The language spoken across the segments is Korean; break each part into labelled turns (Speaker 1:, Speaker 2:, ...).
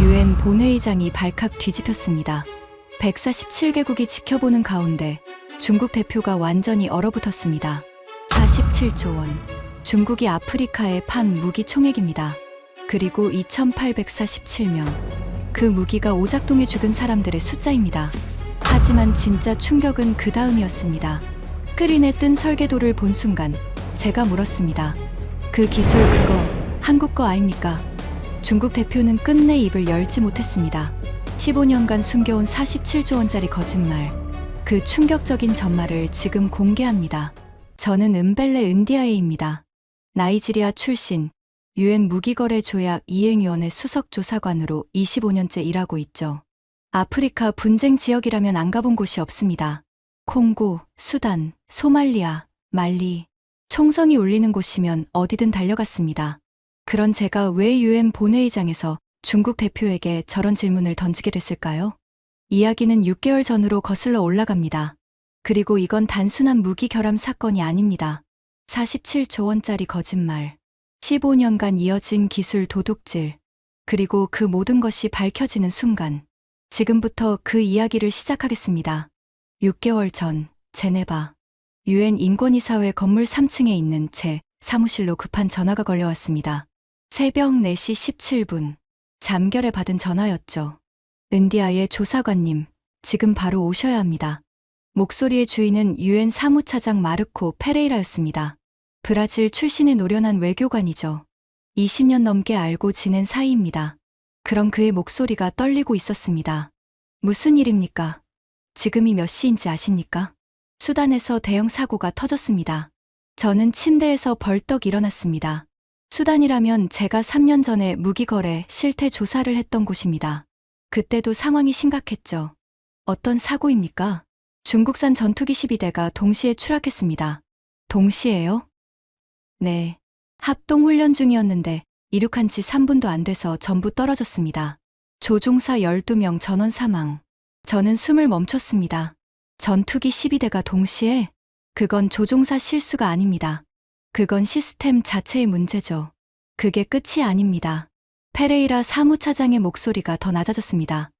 Speaker 1: 유엔 본회의장이 발칵 뒤집혔습니다. 147개국이 지켜보는 가운데 중국 대표가 완전히 얼어붙었습니다. 47조 원. 중국이 아프리카에 판 무기 총액입니다. 그리고 2,847명. 그 무기가 오작동에 죽은 사람들의 숫자입니다. 하지만 진짜 충격은 그 다음이었습니다. 스크린에 뜬 설계도를 본 순간 제가 물었습니다. 그 기술 그거 한국 거 아닙니까? 중국 대표는 끝내 입을 열지 못했습니다. 15년간 숨겨온 47조 원짜리 거짓말. 그 충격적인 전말을 지금 공개합니다. 저는 은벨레 은디아에입니다. 나이지리아 출신, 유엔 무기거래 조약 이행위원회 수석조사관으로 25년째 일하고 있죠. 아프리카 분쟁 지역이라면 안 가본 곳이 없습니다. 콩고, 수단, 소말리아, 말리. 총성이 울리는 곳이면 어디든 달려갔습니다. 그런 제가 왜 유엔 본회의장에서 중국 대표에게 저런 질문을 던지게 됐을까요? 이야기는 6개월 전으로 거슬러 올라갑니다. 그리고 이건 단순한 무기 결함 사건이 아닙니다. 47조 원짜리 거짓말, 15년간 이어진 기술 도둑질, 그리고 그 모든 것이 밝혀지는 순간, 지금부터 그 이야기를 시작하겠습니다. 6개월 전, 제네바, 유엔 인권이사회 건물 3층에 있는 제 사무실로 급한 전화가 걸려왔습니다. 새벽 4시 17분, 잠결에 받은 전화였죠. 은디아의 조사관님, 지금 바로 오셔야 합니다. 목소리의 주인은 유엔 사무차장 마르코 페레이라였습니다. 브라질 출신의 노련한 외교관이죠. 20년 넘게 알고 지낸 사이입니다. 그런 그의 목소리가 떨리고 있었습니다. 무슨 일입니까? 지금이 몇 시인지 아십니까? 수단에서 대형 사고가 터졌습니다. 저는 침대에서 벌떡 일어났습니다. 수단이라면 제가 3년 전에 무기거래 실태 조사를 했던 곳입니다. 그때도 상황이 심각했죠. 어떤 사고입니까? 중국산 전투기 12대가 동시에 추락했습니다. 동시에요? 네. 합동 훈련 중이었는데 이륙한 지 3분도 안 돼서 전부 떨어졌습니다. 조종사 12명 전원 사망. 저는 숨을 멈췄습니다. 전투기 12대가 동시에? 그건 조종사 실수가 아닙니다. 그건 시스템 자체의 문제죠. 그게 끝이 아닙니다. 페레이라 사무차장의 목소리가 더 낮아졌습니다.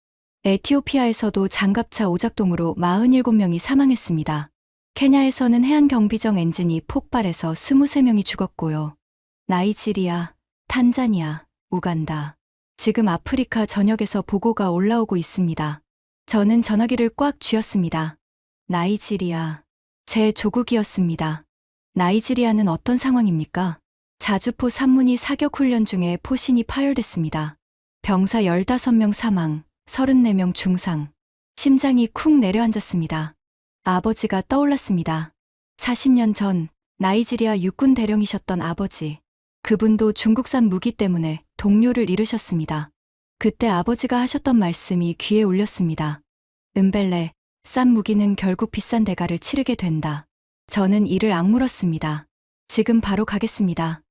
Speaker 1: 에티오피아에서도 장갑차 오작동으로 47명이 사망했습니다. 케냐에서는 해안경비정 엔진이 폭발해서 23명이 죽었고요. 나이지리아, 탄자니아, 우간다. 지금 아프리카 전역에서 보고가 올라오고 있습니다. 저는 전화기를 꽉 쥐었습니다. 나이지리아. 제 조국이었습니다. 나이지리아는 어떤 상황입니까? 자주포 산문이 사격 훈련 중에 포신이 파열됐습니다. 병사 15명 사망, 34명 중상. 심장이 쿵 내려앉았습니다. 아버지가 떠올랐습니다. 40년 전 나이지리아 육군 대령이셨던 아버지. 그분도 중국산 무기 때문에 동료를 잃으셨습니다. 그때 아버지가 하셨던 말씀이 귀에 울렸습니다. 은벨레, 싼 무기는 결국 비싼 대가를 치르게 된다. 저는 이를 악물었습니다. 지금 바로 가겠습니다.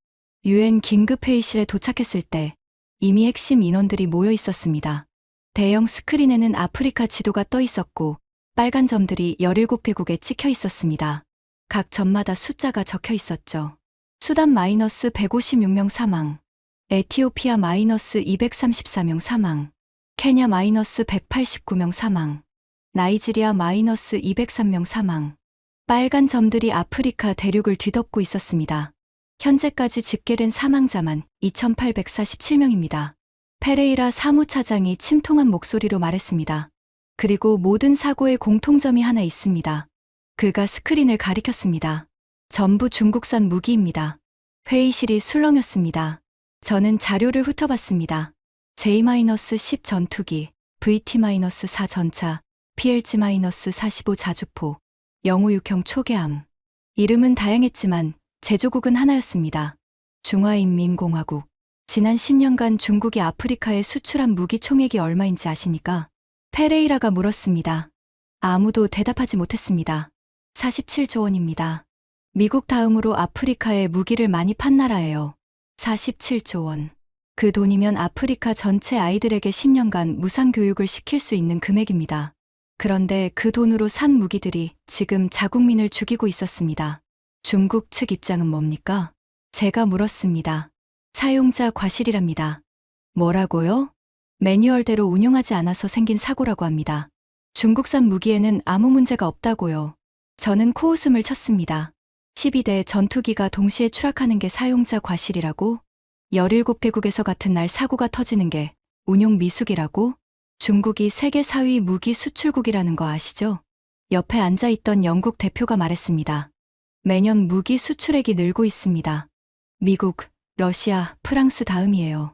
Speaker 1: 유엔 긴급회의실에 도착했을 때 이미 핵심 인원들이 모여 있었습니다. 대형 스크린에는 아프리카 지도가 떠 있었고 빨간 점들이 17개국에 찍혀 있었습니다. 각 점마다 숫자가 적혀 있었죠. 수단 마이너스 156명 사망, 에티오피아 마이너스 234명 사망, 케냐 마이너스 189명 사망, 나이지리아 마이너스 203명 사망. 빨간 점들이 아프리카 대륙을 뒤덮고 있었습니다. 현재까지 집계된 사망자만 2,847명입니다. 페레이라 사무차장이 침통한 목소리로 말했습니다. 그리고 모든 사고의 공통점이 하나 있습니다. 그가 스크린을 가리켰습니다. 전부 중국산 무기입니다. 회의실이 술렁였습니다. 저는 자료를 훑어봤습니다. J-10 전투기, VT-4 전차, PLG-45 자주포, 영우6형 초계함. 이름은 다양했지만 제조국은 하나였습니다. 중화인민공화국. 지난 10년간 중국이 아프리카에 수출한 무기 총액이 얼마인지 아십니까? 페레이라가 물었습니다. 아무도 대답하지 못했습니다. 47조 원입니다. 미국 다음으로 아프리카에 무기를 많이 판 나라예요. 47조 원. 그 돈이면 아프리카 전체 아이들에게 10년간 무상 교육을 시킬 수 있는 금액입니다. 그런데 그 돈으로 산 무기들이 지금 자국민을 죽이고 있었습니다. 중국 측 입장은 뭡니까? 제가 물었습니다. 사용자 과실이랍니다. 뭐라고요? 매뉴얼대로 운용하지 않아서 생긴 사고라고 합니다. 중국산 무기에는 아무 문제가 없다고요. 저는 코웃음을 쳤습니다. 12대 전투기가 동시에 추락하는 게 사용자 과실이라고? 17개국에서 같은 날 사고가 터지는 게 운용 미숙이라고? 중국이 세계 4위 무기 수출국이라는 거 아시죠? 옆에 앉아있던 영국 대표가 말했습니다. 매년 무기 수출액이 늘고 있습니다. 미국, 러시아, 프랑스 다음이에요.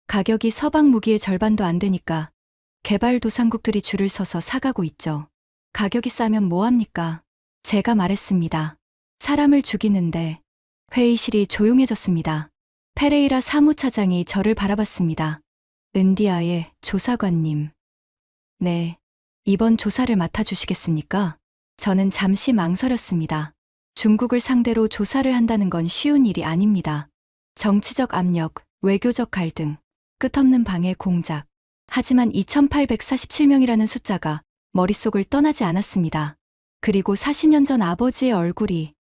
Speaker 1: 가격이 서방 무기의 절반도 안 되니까 개발도상국들이 줄을 서서 사가고 있죠. 가격이 싸면 뭐합니까? 제가 말했습니다. 사람을 죽이는데. 회의실이 조용해졌습니다. 페레이라 사무차장이 저를 바라봤습니다. 은디아의 조사관님. 네. 이번 조사를 맡아주시겠습니까? 저는 잠시 망설였습니다. 중국을 상대로 조사를 한다는 건 쉬운 일이 아닙니다. 정치적 압력, 외교적 갈등, 끝없는 방해 공작. 하지만 2847명이라는 숫자가 머릿속을 떠나지 않았습니다. 그리고 40년 전 아버지의 얼굴이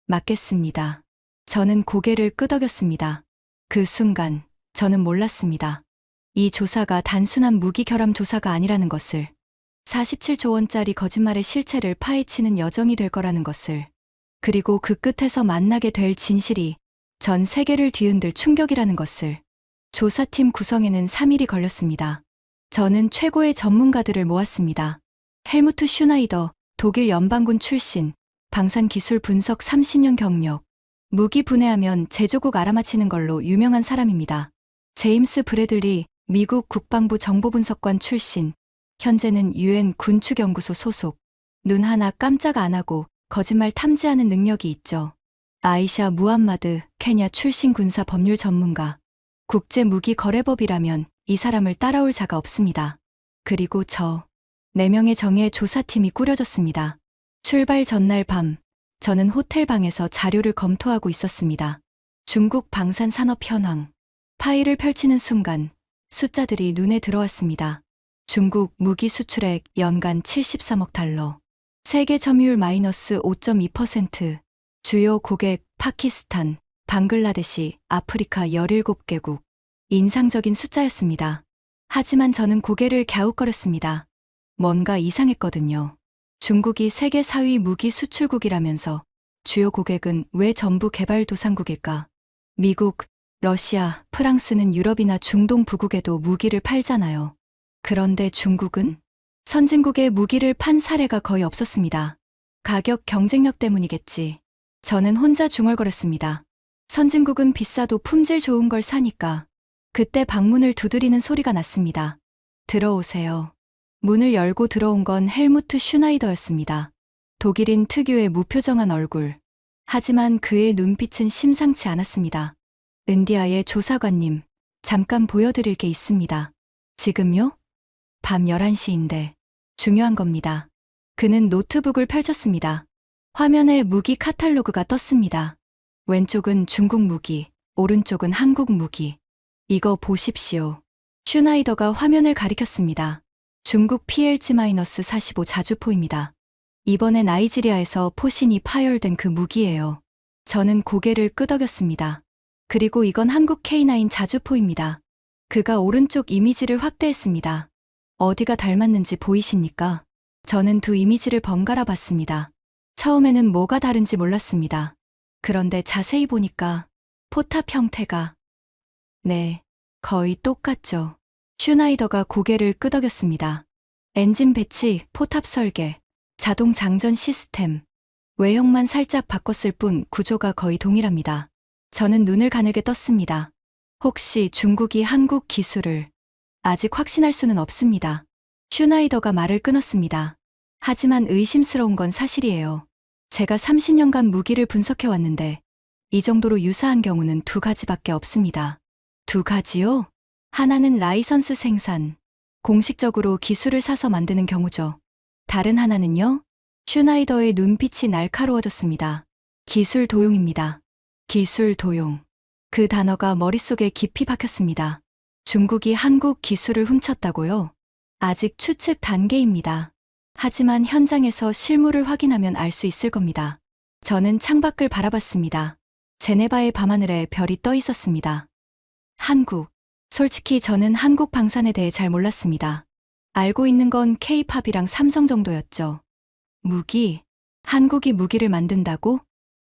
Speaker 1: 맞겠습니다. 저는 고개를 끄덕였습니다. 그 순간 저는 몰랐습니다. 이 조사가 단순한 무기 결함 조사가 아니라는 것을, 47조 원짜리 거짓말의 실체를 파헤치는 여정이 될 거라는 것을, 그리고 그 끝에서 만나게 될 진실이 전 세계를 뒤흔들 충격이라는 것을. 조사팀 구성에는 3일이 걸렸습니다. 저는 최고의 전문가들을 모았습니다. 헬무트 슈나이더, 독일 연방군 출신, 방산 기술 분석 30년 경력, 무기 분해하면 제조국 알아맞히는 걸로 유명한 사람입니다. 제임스 브래들리, 미국 국방부 정보분석관 출신, 현재는 UN 군축연구소 소속, 눈 하나 깜짝 안 하고 거짓말 탐지하는 능력이 있죠. 아이샤 무함마드, 케냐 출신 군사 법률 전문가. 국제무기거래법이라면 이 사람을 따라올 자가 없습니다. 그리고 저, 4명의 정예 조사팀이 꾸려졌습니다. 출발 전날 밤, 저는 호텔 방에서 자료를 검토하고 있었습니다. 중국 방산 산업 현황. 파일을 펼치는 순간 숫자들이 눈에 들어왔습니다. 중국 무기 수출액 연간 73억 달러. 세계 점유율 마이너스 5.2%. 주요 고객 파키스탄, 방글라데시, 아프리카 17개국. 인상적인 숫자였습니다. 하지만 저는 고개를 갸웃거렸습니다. 뭔가 이상했거든요. 중국이 세계 4위 무기 수출국이라면서 주요 고객은 왜 전부 개발도상국일까? 미국, 러시아, 프랑스는 유럽이나 중동 부국에도 무기를 팔잖아요. 그런데 중국은? 선진국에 무기를 판 사례가 거의 없었습니다. 가격 경쟁력 때문이겠지. 저는 혼자 중얼거렸습니다. 선진국은 비싸도 품질 좋은 걸 사니까. 그때 방문을 두드리는 소리가 났습니다. 들어오세요. 문을 열고 들어온 건 헬무트 슈나이더였습니다. 독일인 특유의 무표정한 얼굴. 하지만 그의 눈빛은 심상치 않았습니다. 은디아의 조사관님, 잠깐 보여드릴 게 있습니다. 지금요? 밤 11시인데 중요한 겁니다. 그는 노트북을 펼쳤습니다. 화면에 무기 카탈로그가 떴습니다. 왼쪽은 중국 무기, 오른쪽은 한국 무기. 이거 보십시오. 슈나이더가 화면을 가리켰습니다. 중국 PLG-45 자주포입니다. 이번에 나이지리아에서 포신이 파열된 그 무기예요. 저는 고개를 끄덕였습니다. 그리고 이건 한국 K9 자주포입니다. 그가 오른쪽 이미지를 확대했습니다. 어디가 닮았는지 보이십니까? 저는 두 이미지를 번갈아 봤습니다. 처음에는 뭐가 다른지 몰랐습니다. 그런데 자세히 보니까 포탑 형태가 네, 거의 똑같죠. 슈나이더가 고개를 끄덕였습니다. 엔진 배치, 포탑 설계, 자동 장전 시스템, 외형만 살짝 바꿨을 뿐 구조가 거의 동일합니다. 저는 눈을 가늘게 떴습니다. 혹시 중국이 한국 기술을 아직 확신할 수는 없습니다. 슈나이더가 말을 끊었습니다. 하지만 의심스러운 건 사실이에요. 제가 30년간 무기를 분석해왔는데 이 정도로 유사한 경우는 2가지밖에 없습니다. 2가지요? 하나는 라이선스 생산, 공식적으로 기술을 사서 만드는 경우죠. 다른 하나는요? 슈나이더의 눈빛이 날카로워졌습니다. 기술 도용입니다. 기술 도용. 그 단어가 머릿속에 깊이 박혔습니다. 중국이 한국 기술을 훔쳤다고요? 아직 추측 단계입니다. 하지만 현장에서 실물을 확인하면 알 수 있을 겁니다. 저는 창밖을 바라봤습니다. 제네바의 밤하늘에 별이 떠 있었습니다. 한국. 솔직히 저는 한국 방산에 대해 잘 몰랐습니다. 알고 있는 건 K-팝이랑 삼성 정도였죠. 무기? 한국이 무기를 만든다고?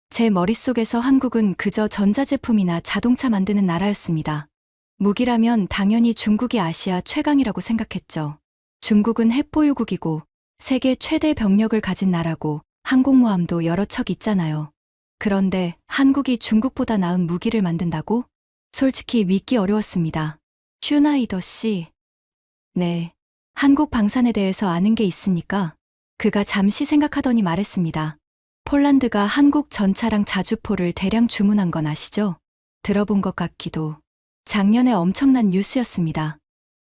Speaker 1: 제 머릿속에서 한국은 그저 전자제품이나 자동차 만드는 나라였습니다. 무기라면 당연히 중국이 아시아 최강이라고 생각했죠. 중국은 핵보유국이고 세계 최대 병력을 가진 나라고 항공모함도 여러 척 있잖아요. 그런데 한국이 중국보다 나은 무기를 만든다고? 솔직히 믿기 어려웠습니다. 슈나이더 씨. 네. 한국 방산에 대해서 아는 게 있습니까? 그가 잠시 생각하더니 말했습니다. 폴란드가 한국 전차랑 자주포를 대량 주문한 건 아시죠? 들어본 것 같기도. 작년에 엄청난 뉴스였습니다.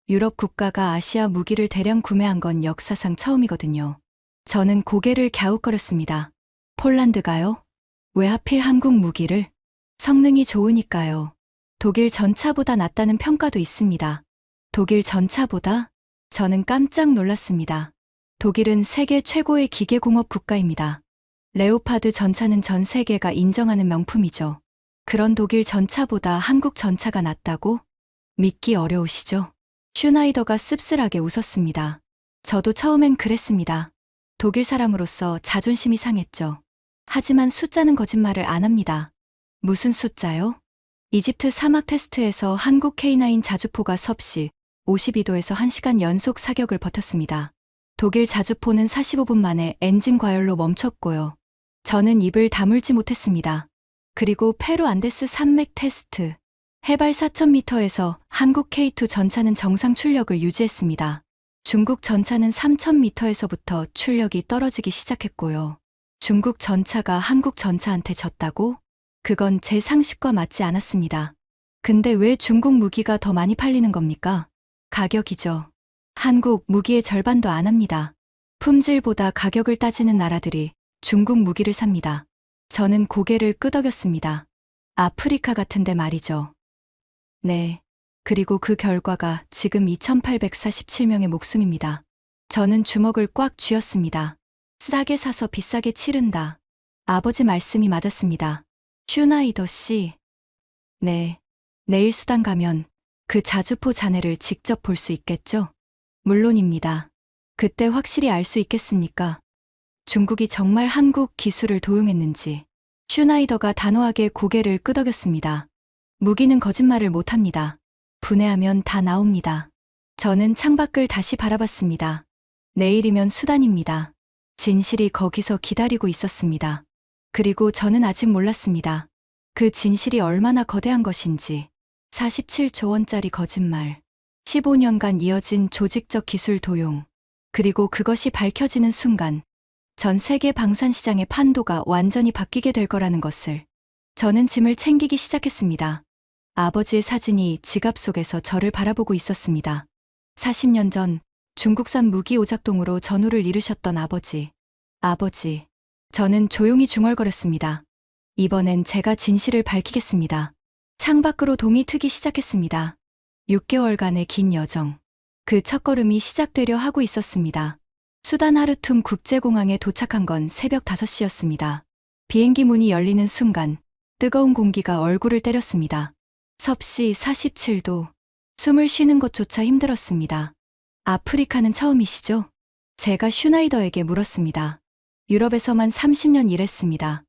Speaker 1: 유럽 국가가 아시아 무기를 대량 구매한 건 역사상 처음이거든요. 저는 고개를 갸웃거렸습니다. 폴란드가요? 왜 하필 한국 무기를? 성능이 좋으니까요. 독일 전차보다 낫다는 평가도 있습니다. 독일 전차보다? 저는 깜짝 놀랐습니다. 독일은 세계 최고의 기계공업 국가입니다. 레오파드 전차는 전 세계가 인정하는 명품이죠. 그런 독일 전차보다 한국 전차가 낫다고? 믿기 어려우시죠? 슈나이더가 씁쓸하게 웃었습니다. 저도 처음엔 그랬습니다. 독일 사람으로서 자존심이 상했죠. 하지만 숫자는 거짓말을 안 합니다. 무슨 숫자요? 이집트 사막 테스트에서 한국 K9 자주포가 섭씨 52도에서 1시간 연속 사격을 버텼습니다. 독일 자주포는 45분 만에 엔진 과열로 멈췄고요. 저는 입을 다물지 못했습니다. 그리고 페루 안데스 산맥 테스트. 해발 4,000m에서 한국 K2 전차는 정상 출력을 유지했습니다. 중국 전차는 3,000m에서부터 출력이 떨어지기 시작했고요. 중국 전차가 한국 전차한테 졌다고? 그건 제 상식과 맞지 않았습니다. 근데 왜 중국 무기가 더 많이 팔리는 겁니까? 가격이죠. 한국 무기의 절반도 안 합니다. 품질보다 가격을 따지는 나라들이 중국 무기를 삽니다. 저는 고개를 끄덕였습니다. 아프리카 같은데 말이죠. 네. 그리고 그 결과가 지금 2,847명의 목숨입니다. 저는 주먹을 꽉 쥐었습니다. 싸게 사서 비싸게 치른다. 아버지 말씀이 맞았습니다. 슈나이더 씨. 네. 내일 수단 가면 그 자주포 잔해를 직접 볼 수 있겠죠? 물론입니다. 그때 확실히 알 수 있겠습니까? 중국이 정말 한국 기술을 도용했는지. 슈나이더가 단호하게 고개를 끄덕였습니다. 무기는 거짓말을 못합니다. 분해하면 다 나옵니다. 저는 창밖을 다시 바라봤습니다. 내일이면 수단입니다. 진실이 거기서 기다리고 있었습니다. 그리고 저는 아직 몰랐습니다. 그 진실이 얼마나 거대한 것인지. 47조 원짜리 거짓말. 15년간 이어진 조직적 기술 도용. 그리고 그것이 밝혀지는 순간 전 세계 방산시장의 판도가 완전히 바뀌게 될 거라는 것을. 저는 짐을 챙기기 시작했습니다. 아버지의 사진이 지갑 속에서 저를 바라보고 있었습니다. 40년 전 중국산 무기 오작동으로 전우를 이루셨던 아버지. 아버지. 저는 조용히 중얼거렸습니다. 이번엔 제가 진실을 밝히겠습니다. 창밖으로 동이 트기 시작했습니다. 6개월간의 긴 여정. 그 첫걸음이 시작되려 하고 있었습니다. 수단 하르툼 국제공항에 도착한 건 새벽 5시였습니다. 비행기 문이 열리는 순간 뜨거운 공기가 얼굴을 때렸습니다. 섭씨 47도. 숨을 쉬는 것조차 힘들었습니다. 아프리카는 처음이시죠? 제가 슈나이더에게 물었습니다. 유럽에서만 30년 일했습니다.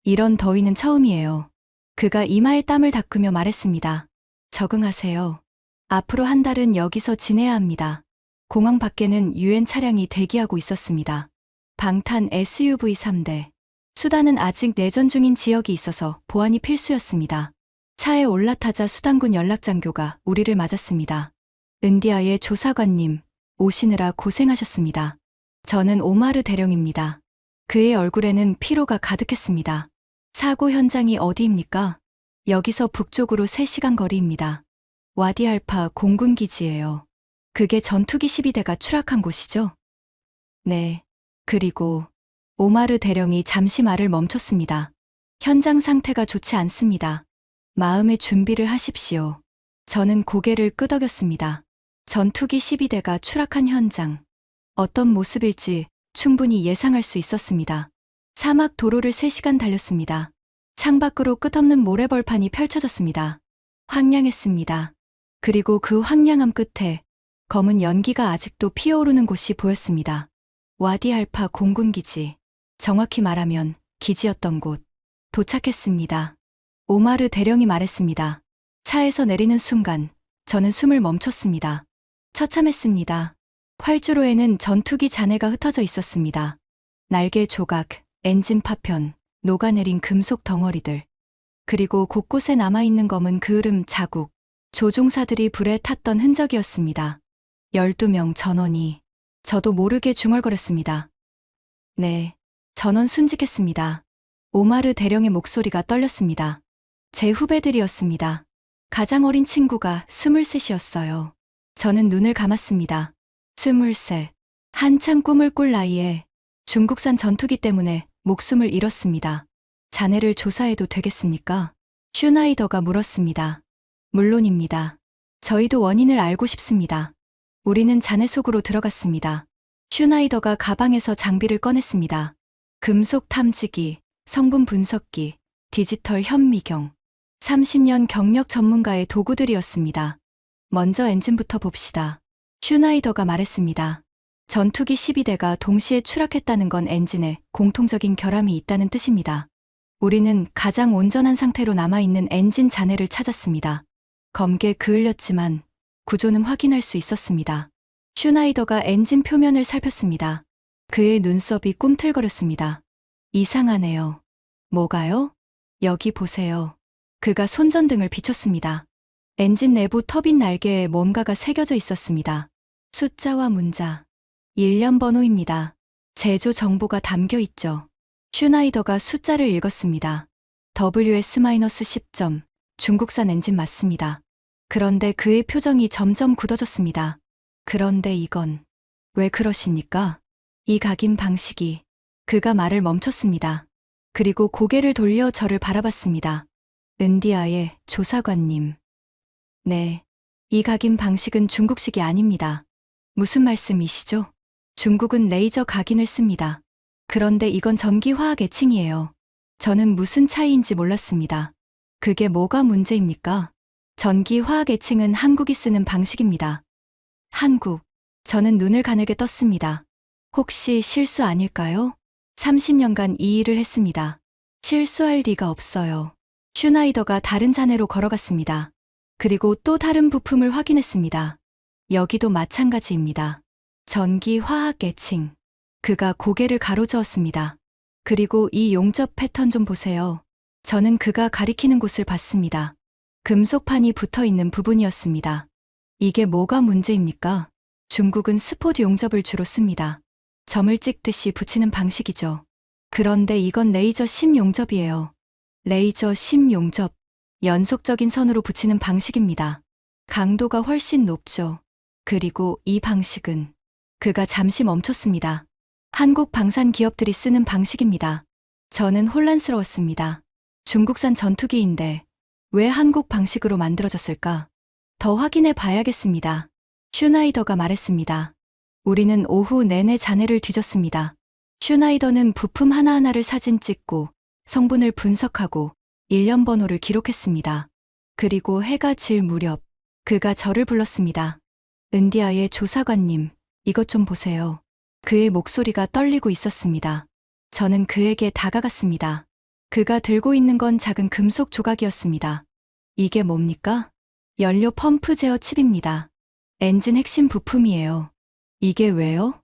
Speaker 1: 이런 더위는 처음이에요. 그가 이마에 땀을 닦으며 말했습니다. 적응하세요. 앞으로 한 달은 여기서 지내야 합니다. 공항 밖에는 유엔 차량이 대기하고 있었습니다. 방탄 SUV 3대. 수단은 아직 내전 중인 지역이 있어서 보안이 필수였습니다. 차에 올라타자 수단군 연락장교가 우리를 맞았습니다. 은디아의 조사관님, 오시느라 고생하셨습니다. 저는 오마르 대령입니다. 그의 얼굴에는 피로가 가득했습니다. 사고 현장이 어디입니까? 여기서 북쪽으로 3시간 거리입니다. 와디알파 공군기지예요. 그게 전투기 12대가 추락한 곳이죠? 네. 그리고 오마르 대령이 잠시 말을 멈췄습니다. 현장 상태가 좋지 않습니다. 마음의 준비를 하십시오. 저는 고개를 끄덕였습니다. 전투기 12대가 추락한 현장. 어떤 모습일지 충분히 예상할 수 있었습니다. 사막 도로를 3시간 달렸습니다. 창밖으로 끝없는 모래벌판이 펼쳐졌습니다. 황량했습니다. 그리고 그 황량함 끝에 검은 연기가 아직도 피어오르는 곳이 보였습니다. 와디알파 공군기지. 정확히 말하면 기지였던 곳. 도착했습니다. 오마르 대령이 말했습니다. 차에서 내리는 순간 저는 숨을 멈췄습니다. 처참했습니다. 활주로에는 전투기 잔해가 흩어져 있었습니다. 날개 조각, 엔진 파편, 녹아내린 금속 덩어리들. 그리고 곳곳에 남아있는 검은 그을음 자국. 조종사들이 불에 탔던 흔적이었습니다. 12명 전원이. 저도 모르게 중얼거렸습니다. 네, 전원 순직했습니다. 오마르 대령의 목소리가 떨렸습니다. 제 후배들이었습니다. 가장 어린 친구가 23이었어요. 저는 눈을 감았습니다. 23. 한창 꿈을 꿀 나이에 중국산 전투기 때문에 목숨을 잃었습니다. 자네를 조사해도 되겠습니까? 슈나이더가 물었습니다. 물론입니다. 저희도 원인을 알고 싶습니다. 우리는 자네 속으로 들어갔습니다. 슈나이더가 가방에서 장비를 꺼냈습니다. 금속 탐지기, 성분 분석기, 디지털 현미경. 30년 경력 전문가의 도구들이었습니다. 먼저 엔진부터 봅시다. 슈나이더가 말했습니다. 전투기 12대가 동시에 추락했다는 건 엔진에 공통적인 결함이 있다는 뜻입니다. 우리는 가장 온전한 상태로 남아있는 엔진 잔해를 찾았습니다. 검게 그을렸지만 구조는 확인할 수 있었습니다. 슈나이더가 엔진 표면을 살폈습니다. 그의 눈썹이 꿈틀거렸습니다. 이상하네요. 뭐가요? 여기 보세요. 그가 손전등을 비췄습니다. 엔진 내부 터빈 날개에 뭔가가 새겨져 있었습니다. 숫자와 문자. 일련 번호입니다. 제조 정보가 담겨 있죠. 슈나이더가 숫자를 읽었습니다. WS-10점. 중국산 엔진 맞습니다. 그런데 그의 표정이 점점 굳어졌습니다. 그런데 이건 왜 그러십니까? 이 각인 방식이. 그가 말을 멈췄습니다. 그리고 고개를 돌려 저를 바라봤습니다. 은디아의 조사관님. 네, 이 각인 방식은 중국식이 아닙니다. 무슨 말씀이시죠? 중국은 레이저 각인을 씁니다. 그런데 이건 전기화학 애칭이에요. 저는 무슨 차이인지 몰랐습니다. 그게 뭐가 문제입니까? 전기화학 애칭은 한국이 쓰는 방식입니다. 한국. 저는 눈을 가늘게 떴습니다. 혹시 실수 아닐까요? 30년간 이 일을 했습니다. 실수할 리가 없어요. 슈나이더가 다른 잔해로 걸어갔습니다. 그리고 또 다른 부품을 확인했습니다. 여기도 마찬가지입니다. 전기화학 애칭. 그가 고개를 가로저었습니다. 그리고 이 용접 패턴 좀 보세요. 저는 그가 가리키는 곳을 봤습니다. 금속판이 붙어 있는 부분이었습니다. 이게 뭐가 문제입니까? 중국은 스포드 용접을 주로 씁니다. 점을 찍듯이 붙이는 방식이죠. 그런데 이건 레이저 심 용접이에요. 레이저 심 용접. 연속적인 선으로 붙이는 방식입니다. 강도가 훨씬 높죠. 그리고 이 방식은. 그가 잠시 멈췄습니다. 한국 방산 기업들이 쓰는 방식입니다. 저는 혼란스러웠습니다. 중국산 전투기인데 왜 한국 방식으로 만들어졌을까? 더 확인해 봐야겠습니다. 슈나이더가 말했습니다. 우리는 오후 내내 잔해를 뒤졌습니다. 슈나이더는 부품 하나하나를 사진 찍고 성분을 분석하고 일련 번호를 기록했습니다. 그리고 해가 질 무렵 그가 저를 불렀습니다. 은디아의 조사관님, 이것 좀 보세요. 그의 목소리가 떨리고 있었습니다. 저는 그에게 다가갔습니다. 그가 들고 있는 건 작은 금속 조각이었습니다. 이게 뭡니까? 연료 펌프 제어 칩입니다. 엔진 핵심 부품이에요. 이게 왜요?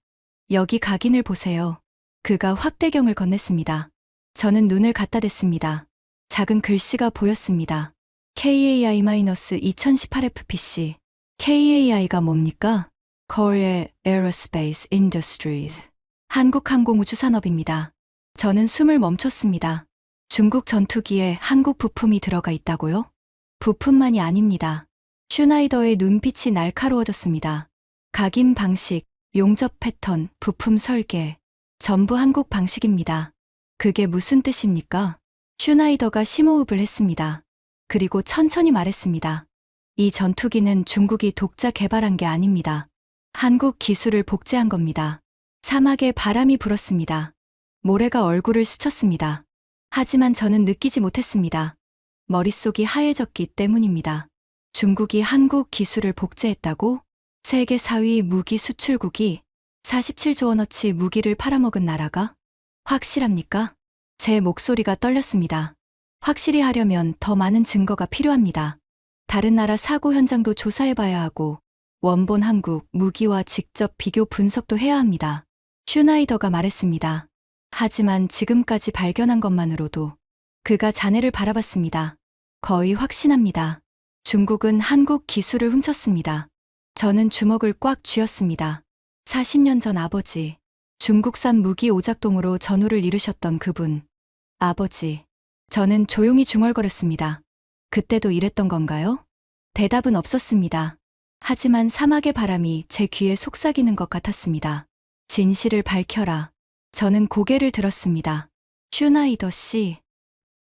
Speaker 1: 여기 각인을 보세요. 그가 확대경을 건넸습니다. 저는 눈을 갖다 댔습니다. 작은 글씨가 보였습니다. KAI-2018FPC. KAI가 뭡니까? Korea Aerospace Industries. 한국항공우주산업입니다. 저는 숨을 멈췄습니다. 중국 전투기에 한국 부품이 들어가 있다고요? 부품만이 아닙니다. 슈나이더의 눈빛이 날카로워졌습니다. 각인 방식, 용접 패턴, 부품 설계. 전부 한국 방식입니다. 그게 무슨 뜻입니까? 슈나이더가 심호흡을 했습니다. 그리고 천천히 말했습니다. 이 전투기는 중국이 독자 개발한 게 아닙니다. 한국 기술을 복제한 겁니다. 사막에 바람이 불었습니다. 모래가 얼굴을 스쳤습니다. 하지만 저는 느끼지 못했습니다. 머릿속이 하얘졌기 때문입니다. 중국이 한국 기술을 복제했다고? 세계 4위 무기 수출국이 47조 원어치 무기를 팔아먹은 나라가? 확실합니까? 제 목소리가 떨렸습니다. 확실히 하려면 더 많은 증거가 필요합니다. 다른 나라 사고 현장도 조사해봐야 하고 원본 한국 무기와 직접 비교 분석도 해야 합니다. 슈나이더가 말했습니다. 하지만 지금까지 발견한 것만으로도 그가 자네를 바라봤습니다. 거의 확신합니다. 중국은 한국 기술을 훔쳤습니다. 저는 주먹을 꽉 쥐었습니다. 40년 전 아버지, 중국산 무기 오작동으로 전우를 이루셨던 그분. 아버지, 저는 조용히 중얼거렸습니다. 그때도 이랬던 건가요? 대답은 없었습니다. 하지만 사막의 바람이 제 귀에 속삭이는 것 같았습니다. 진실을 밝혀라. 저는 고개를 들었습니다. 슈나이더 씨.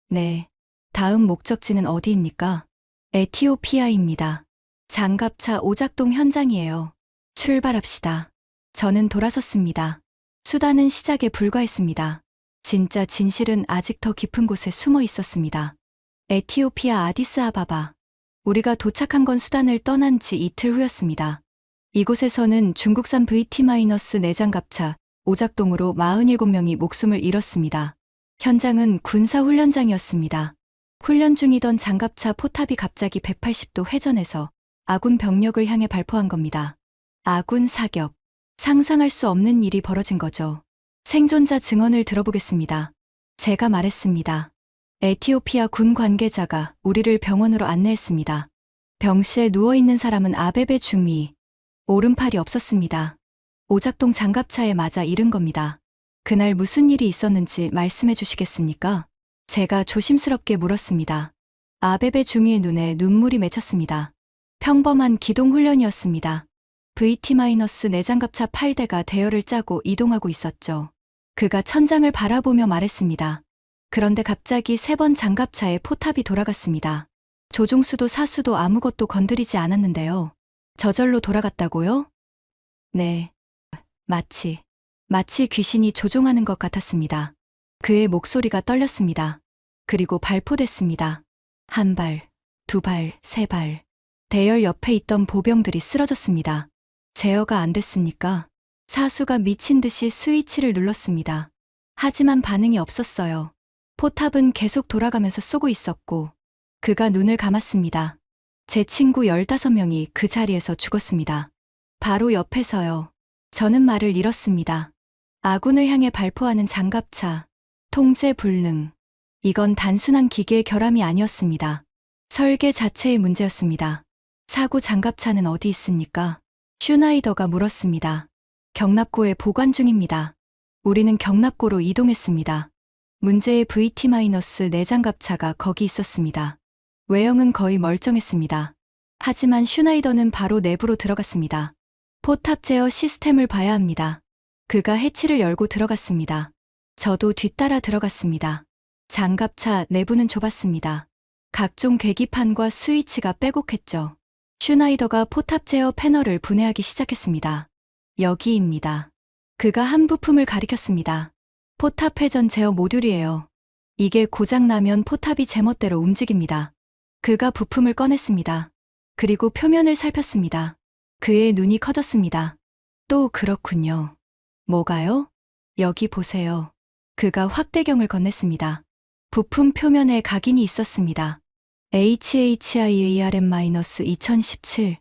Speaker 1: 네. 다음 목적지는 어디입니까? 에티오피아입니다. 장갑차 오작동 현장이에요. 출발합시다. 저는 돌아섰습니다. 수단은 시작에 불과했습니다. 진짜 진실은 아직 더 깊은 곳에 숨어 있었습니다. 에티오피아 아디스아바바. 우리가 도착한 건 수단을 떠난 지 이틀 후였습니다. 이곳에서는 중국산 VT-4장갑차 오작동으로 47명이 목숨을 잃었습니다. 현장은 군사훈련장이었습니다. 훈련 중이던 장갑차 포탑이 갑자기 180도 회전해서 아군 병력을 향해 발포한 겁니다. 아군 사격. 상상할 수 없는 일이 벌어진 거죠. 생존자 증언을 들어보겠습니다. 제가 말했습니다. 에티오피아 군 관계자가 우리를 병원으로 안내했습니다. 병실에 누워있는 사람은 아베베 중위. 오른팔이 없었습니다. 오작동 장갑차에 맞아 잃은 겁니다. 그날 무슨 일이 있었는지 말씀해 주시겠습니까? 제가 조심스럽게 물었습니다. 아베베 중위의 눈에 눈물이 맺혔습니다. 평범한 기동훈련이었습니다. VT-4장갑차 8대가 대열을 짜고 이동하고 있었죠. 그가 천장을 바라보며 말했습니다. 그런데 갑자기 3번 장갑차에 포탑이 돌아갔습니다. 조종수도 사수도 아무것도 건드리지 않았는데요. 저절로 돌아갔다고요? 네. 마치 귀신이 조종하는 것 같았습니다. 그의 목소리가 떨렸습니다. 그리고 발포됐습니다. 1발, 2발, 3발. 대열 옆에 있던 보병들이 쓰러졌습니다. 제어가 안 됐습니까? 사수가 미친 듯이 스위치를 눌렀습니다. 하지만 반응이 없었어요. 포탑은 계속 돌아가면서 쏘고 있었고, 그가 눈을 감았습니다. 제 친구 15명이 그 자리에서 죽었습니다. 바로 옆에서요. 저는 말을 잃었습니다. 아군을 향해 발포하는 장갑차, 통제 불능. 이건 단순한 기계의 결함이 아니었습니다. 설계 자체의 문제였습니다. 사고 장갑차는 어디 있습니까? 슈나이더가 물었습니다. 경납고에 보관 중입니다. 우리는 경납고로 이동했습니다. 문제의 VT-4장갑차가 거기 있었습니다. 외형은 거의 멀쩡했습니다. 하지만 슈나이더는 바로 내부로 들어갔습니다. 포탑 제어 시스템을 봐야 합니다. 그가 해치를 열고 들어갔습니다. 저도 뒤따라 들어갔습니다. 장갑차 내부는 좁았습니다. 각종 계기판과 스위치가 빼곡했죠. 슈나이더가 포탑 제어 패널을 분해하기 시작했습니다. 여기입니다. 그가 한 부품을 가리켰습니다. 포탑 회전 제어 모듈이에요. 이게 고장나면 포탑이 제멋대로 움직입니다. 그가 부품을 꺼냈습니다. 그리고 표면을 살폈습니다. 그의 눈이 커졌습니다. 또 그렇군요. 뭐가요? 여기 보세요. 그가 확대경을 건넸습니다. 부품 표면에 각인이 있었습니다. HHIARM-2017.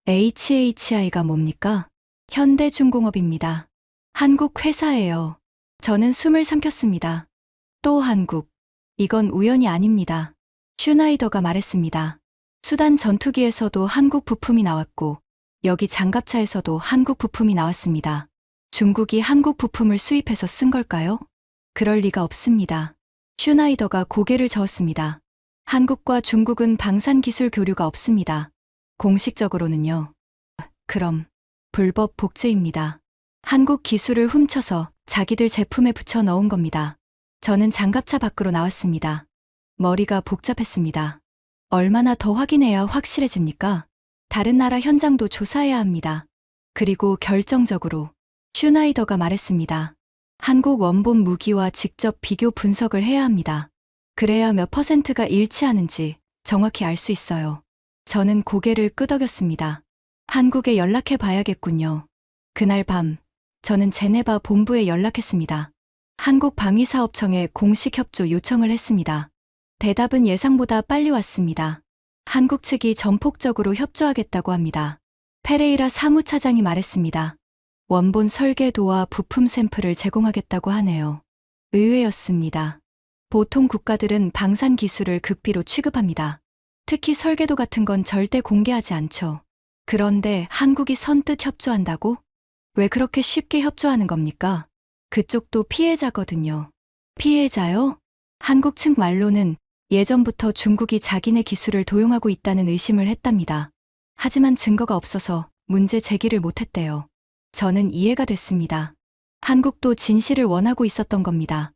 Speaker 1: HHI가 뭡니까? 현대중공업입니다. 한국 회사예요. 저는 숨을 삼켰습니다. 또 한국. 이건 우연이 아닙니다. 슈나이더가 말했습니다. 수단 전투기에서도 한국 부품이 나왔고, 여기 장갑차에서도 한국 부품이 나왔습니다. 중국이 한국 부품을 수입해서 쓴 걸까요? 그럴 리가 없습니다. 슈나이더가 고개를 저었습니다. 한국과 중국은 방산 기술 교류가 없습니다. 공식적으로는요. 그럼 불법 복제입니다. 한국 기술을 훔쳐서 자기들 제품에 붙여 넣은 겁니다. 저는 장갑차 밖으로 나왔습니다. 머리가 복잡했습니다. 얼마나 더 확인해야 확실해집니까? 다른 나라 현장도 조사해야 합니다. 그리고 결정적으로 슈나이더가 말했습니다. 한국 원본 무기와 직접 비교 분석을 해야 합니다. 그래야 몇 %가 일치하는지 정확히 알 수 있어요. 저는 고개를 끄덕였습니다. 한국에 연락해 봐야겠군요. 그날 밤, 저는 제네바 본부에 연락했습니다. 한국방위사업청에 공식 협조 요청을 했습니다. 대답은 예상보다 빨리 왔습니다. 한국 측이 전폭적으로 협조하겠다고 합니다. 페레이라 사무차장이 말했습니다. 원본 설계도와 부품 샘플을 제공하겠다고 하네요. 의외였습니다. 보통 국가들은 방산 기술을 극비로 취급합니다. 특히 설계도 같은 건 절대 공개하지 않죠. 그런데 한국이 선뜻 협조한다고? 왜 그렇게 쉽게 협조하는 겁니까? 그쪽도 피해자거든요. 피해자요? 한국 측 말로는 예전부터 중국이 자기네 기술을 도용하고 있다는 의심을 했답니다. 하지만 증거가 없어서 문제 제기를 못했대요. 저는 이해가 됐습니다. 한국도 진실을 원하고 있었던 겁니다.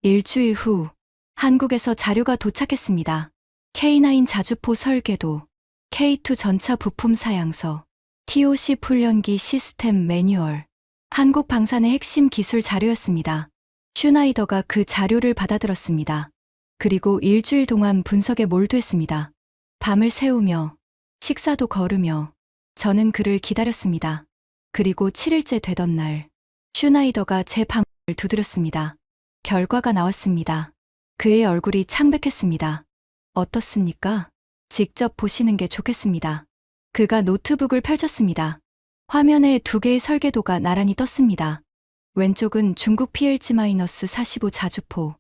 Speaker 1: 일주일 후, 한국에서 자료가 도착했습니다. K9 자주포 설계도, K2 전차 부품 사양서, TOC 훈련기 시스템 매뉴얼, 한국 방산의 핵심 기술 자료였습니다. 슈나이더가 그 자료를 받아들었습니다. 그리고 일주일 동안 분석에 몰두했습니다. 밤을 새우며, 식사도 거르며, 저는 그를 기다렸습니다. 그리고 7일째 되던 날, 슈나이더가 제 방을 두드렸습니다. 결과가 나왔습니다. 그의 얼굴이 창백했습니다. 어떻습니까? 직접 보시는 게 좋겠습니다. 그가 노트북을 펼쳤습니다. 화면에 두 개의 설계도가 나란히 떴습니다. 왼쪽은 중국 PLG-45 자주포,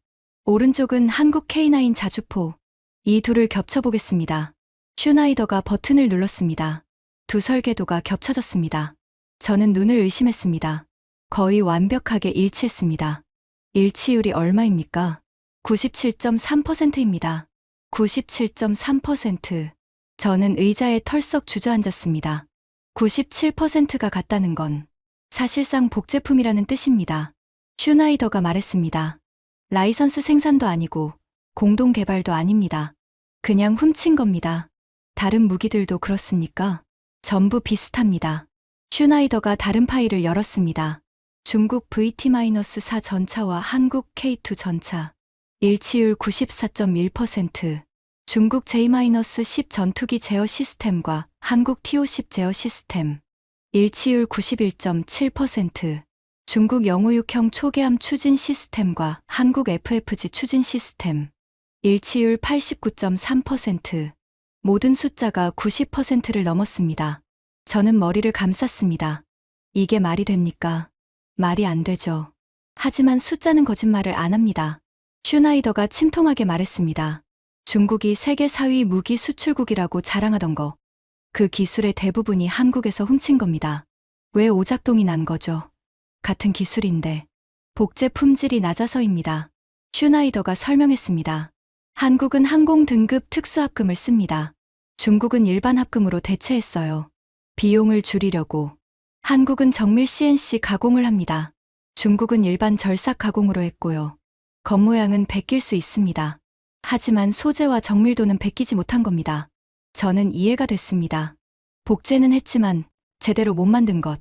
Speaker 1: 오른쪽은 한국 K9 자주포. 이 둘을 겹쳐보겠습니다. 슈나이더가 버튼을 눌렀습니다. 두 설계도가 겹쳐졌습니다. 저는 눈을 의심했습니다. 거의 완벽하게 일치했습니다. 일치율이 얼마입니까? 97.3%입니다. 97.3%. 저는 의자에 털썩 주저앉았습니다. 97%가 같다는 건 사실상 복제품이라는 뜻입니다. 슈나이더가 말했습니다. 라이선스 생산도 아니고 공동 개발도 아닙니다. 그냥 훔친 겁니다. 다른 무기들도 그렇습니까? 전부 비슷합니다. 슈나이더가 다른 파일을 열었습니다. 중국 VT-4 전차와 한국 K2 전차. 일치율 94.1%. 중국 J-10 전투기 제어 시스템과 한국 TO10 제어 시스템. 일치율 91.7%. 중국 영우육형 초계함 추진 시스템과 한국 FFG 추진 시스템. 일치율 89.3%. 모든 숫자가 90%를 넘었습니다. 저는 머리를 감쌌습니다. 이게 말이 됩니까? 말이 안 되죠. 하지만 숫자는 거짓말을 안 합니다. 슈나이더가 침통하게 말했습니다. 중국이 세계 4위 무기 수출국이라고 자랑하던 거. 그 기술의 대부분이 한국에서 훔친 겁니다. 왜 오작동이 난 거죠? 같은 기술인데. 복제 품질이 낮아서입니다. 슈나이더가 설명했습니다. 한국은 항공 등급 특수합금을 씁니다. 중국은 일반 합금으로 대체했어요. 비용을 줄이려고. 한국은 정밀 CNC 가공을 합니다. 중국은 일반 절삭 가공으로 했고요. 겉모양은 베낄 수 있습니다. 하지만 소재와 정밀도는 베끼지 못한 겁니다. 저는 이해가 됐습니다. 복제는 했지만 제대로 못 만든 것.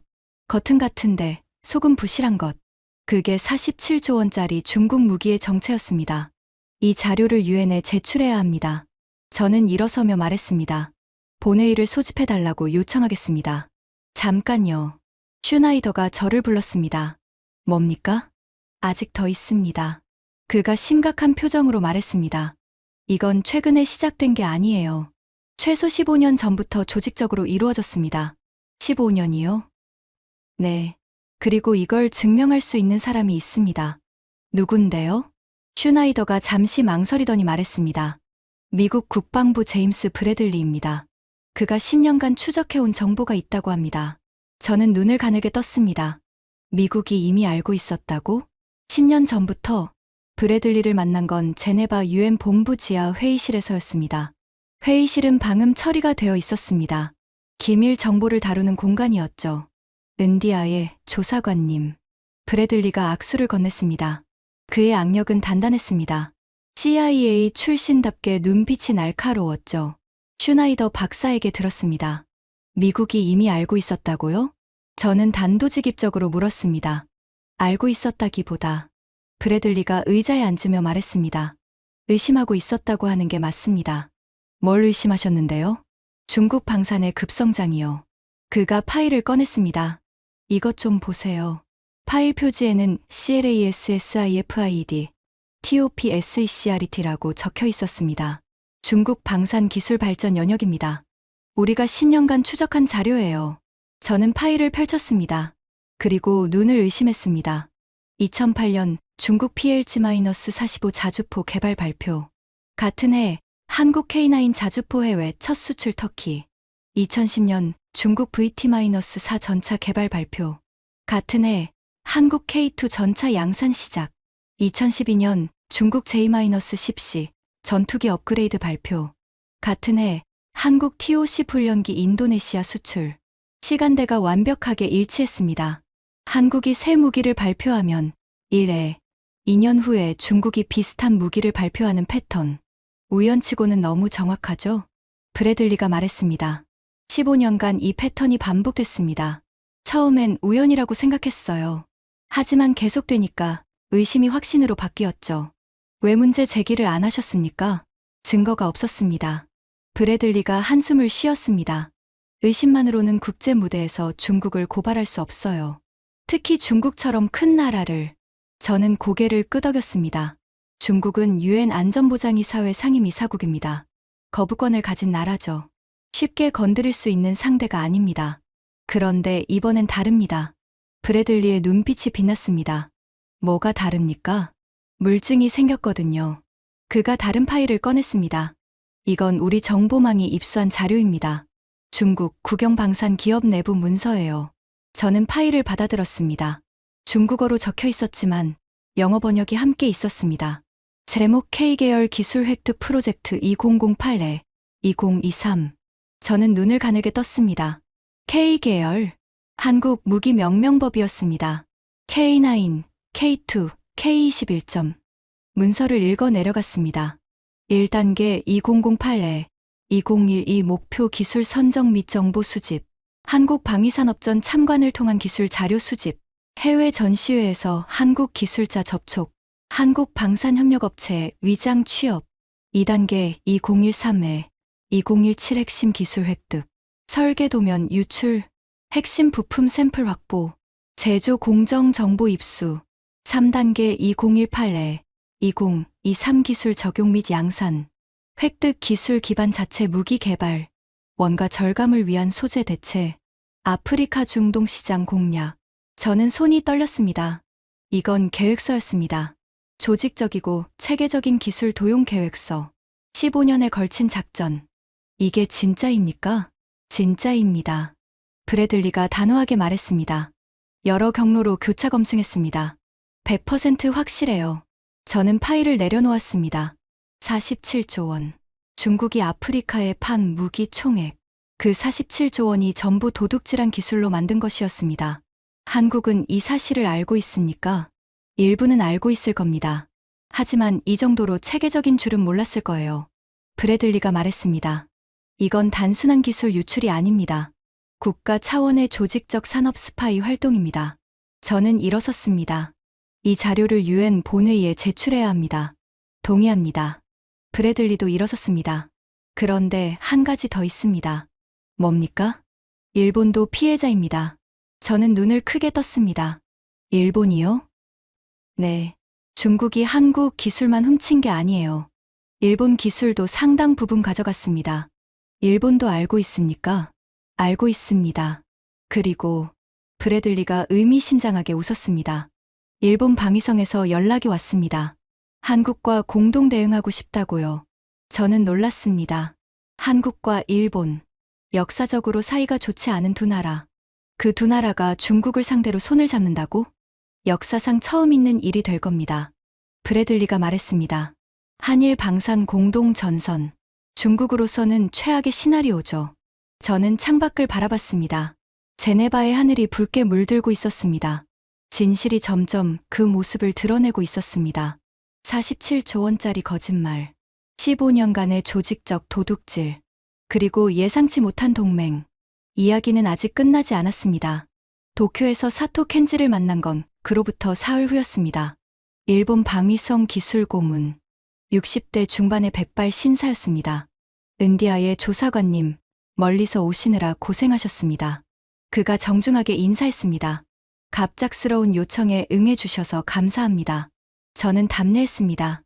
Speaker 1: 겉은 같은데 속은 부실한 것. 그게 47조 원짜리 중국 무기의 정체였습니다. 이 자료를 유엔에 제출해야 합니다. 저는 일어서며 말했습니다. 본회의를 소집해달라고 요청하겠습니다. 잠깐요. 슈나이더가 저를 불렀습니다. 뭡니까? 아직 더 있습니다. 그가 심각한 표정으로 말했습니다. 이건 최근에 시작된 게 아니에요. 최소 15년 전부터 조직적으로 이루어졌습니다. 15년이요? 네. 그리고 이걸 증명할 수 있는 사람이 있습니다. 누군데요? 슈나이더가 잠시 망설이더니 말했습니다. 미국 국방부 제임스 브래들리입니다. 그가 10년간 추적해온 정보가 있다고 합니다. 저는 눈을 가늘게 떴습니다. 미국이 이미 알고 있었다고? 10년 전부터 브래들리를 만난 건 제네바 유엔 본부 지하 회의실에서였습니다. 회의실은 방음 처리가 되어 있었습니다. 기밀 정보를 다루는 공간이었죠. 은디아의 조사관님. 브래들리가 악수를 건넸습니다. 그의 악력은 단단했습니다. CIA 출신답게 눈빛이 날카로웠죠. 슈나이더 박사에게 들었습니다. 미국이 이미 알고 있었다고요? 저는 단도직입적으로 물었습니다. 알고 있었다기보다 브래들리가 의자에 앉으며 말했습니다. 의심하고 있었다고 하는 게 맞습니다. 뭘 의심하셨는데요? 중국 방산의 급성장이요. 그가 파일을 꺼냈습니다. 이것 좀 보세요. 파일 표지에는 CLASSIFID, TOPSECRET라고 적혀 있었습니다. 중국 방산 기술 발전 연역입니다. 우리가 10년간 추적한 자료예요. 저는 파일을 펼쳤습니다. 그리고 눈을 의심했습니다. 2008년 중국 PLG-45 자주포 개발 발표. 같은 해 한국 K9 자주포 해외 첫 수출 터키. 2010년 중국 VT-4 전차 개발 발표. 같은 해 한국 K2 전차 양산 시작. 2012년 중국 J-10C 전투기 업그레이드 발표. 같은 해 한국 TOC 훈련기 인도네시아 수출. 시간대가 완벽하게 일치했습니다. 한국이 새 무기를 발표하면 1회, 2년 후에 중국이 비슷한 무기를 발표하는 패턴. 우연치고는 너무 정확하죠? 브래들리가 말했습니다. 15년간 이 패턴이 반복됐습니다. 처음엔 우연이라고 생각했어요. 하지만 계속되니까 의심이 확신으로 바뀌었죠. 왜 문제 제기를 안 하셨습니까? 증거가 없었습니다. 브래들리가 한숨을 쉬었습니다. 의심만으로는 국제 무대에서 중국을 고발할 수 없어요. 특히 중국처럼 큰 나라를. 저는 고개를 끄덕였습니다. 중국은 유엔 안전보장이사회 상임이사국입니다. 거부권을 가진 나라죠. 쉽게 건드릴 수 있는 상대가 아닙니다. 그런데 이번엔 다릅니다. 브래들리의 눈빛이 빛났습니다. 뭐가 다릅니까? 물증이 생겼거든요. 그가 다른 파일을 꺼냈습니다. 이건 우리 정보망이 입수한 자료입니다. 중국 국영방산 기업 내부 문서예요. 저는 파일을 받아들었습니다. 중국어로 적혀 있었지만 영어 번역이 함께 있었습니다. 제목 K계열 기술 획득 프로젝트 2008에 2023. 저는 눈을 가늘게 떴습니다. K계열. 한국 무기 명명법이었습니다. K9, K2, K21점. 문서를 읽어 내려갔습니다. 1단계 2008에 2012 목표 기술 선정 및 정보 수집. 한국 방위산업전 참관을 통한 기술 자료 수집. 해외 전시회에서 한국 기술자 접촉. 한국 방산협력업체 위장 취업. 2단계 2013에 2017 핵심 기술 획득. 설계 도면 유출. 핵심 부품 샘플 확보. 제조 공정 정보 입수. 3단계 2018에 2023 기술 적용 및 양산. 획득 기술 기반 자체 무기 개발. 원가 절감을 위한 소재 대체. 아프리카 중동 시장 공략. 저는 손이 떨렸습니다. 이건 계획서였습니다. 조직적이고 체계적인 기술 도용 계획서. 15년에 걸친 작전. 이게 진짜입니까? 진짜입니다. 브래들리가 단호하게 말했습니다. 여러 경로로 교차 검증했습니다. 100% 확실해요. 저는 파일을 내려놓았습니다. 47조 원. 중국이 아프리카에 판 무기 총액. 그 47조 원이 전부 도둑질한 기술로 만든 것이었습니다. 한국은 이 사실을 알고 있습니까? 일부는 알고 있을 겁니다. 하지만 이 정도로 체계적인 줄은 몰랐을 거예요. 브래들리가 말했습니다. 이건 단순한 기술 유출이 아닙니다. 국가 차원의 조직적 산업 스파이 활동입니다. 저는 일어섰습니다. 이 자료를 유엔 본회의에 제출해야 합니다. 동의합니다. 브래들리도 일어섰습니다. 그런데 한 가지 더 있습니다. 뭡니까? 일본도 피해자입니다. 저는 눈을 크게 떴습니다. 일본이요? 네. 중국이 한국 기술만 훔친 게 아니에요. 일본 기술도 상당 부분 가져갔습니다. 일본도 알고 있습니까? 알고 있습니다. 그리고 브래들리가 의미심장하게 웃었습니다. 일본 방위성에서 연락이 왔습니다. 한국과 공동 대응하고 싶다고요. 저는 놀랐습니다. 한국과 일본. 역사적으로 사이가 좋지 않은 두 나라. 그 두 나라가 중국을 상대로 손을 잡는다고? 역사상 처음 있는 일이 될 겁니다. 브래들리가 말했습니다. 한일 방산 공동 전선. 중국으로서는 최악의 시나리오죠. 저는 창밖을 바라봤습니다. 제네바의 하늘이 붉게 물들고 있었습니다. 진실이 점점 그 모습을 드러내고 있었습니다. 47조 원짜리 거짓말. 15년간의 조직적 도둑질. 그리고 예상치 못한 동맹. 이야기는 아직 끝나지 않았습니다. 도쿄에서 사토 켄지를 만난 건 그로부터 사흘 후였습니다. 일본 방위성 기술 고문. 60대 중반의 백발 신사였습니다. 은디아의 조사관님, 멀리서 오시느라 고생하셨습니다. 그가 정중하게 인사했습니다. 갑작스러운 요청에 응해주셔서 감사합니다. 저는 답례했습니다.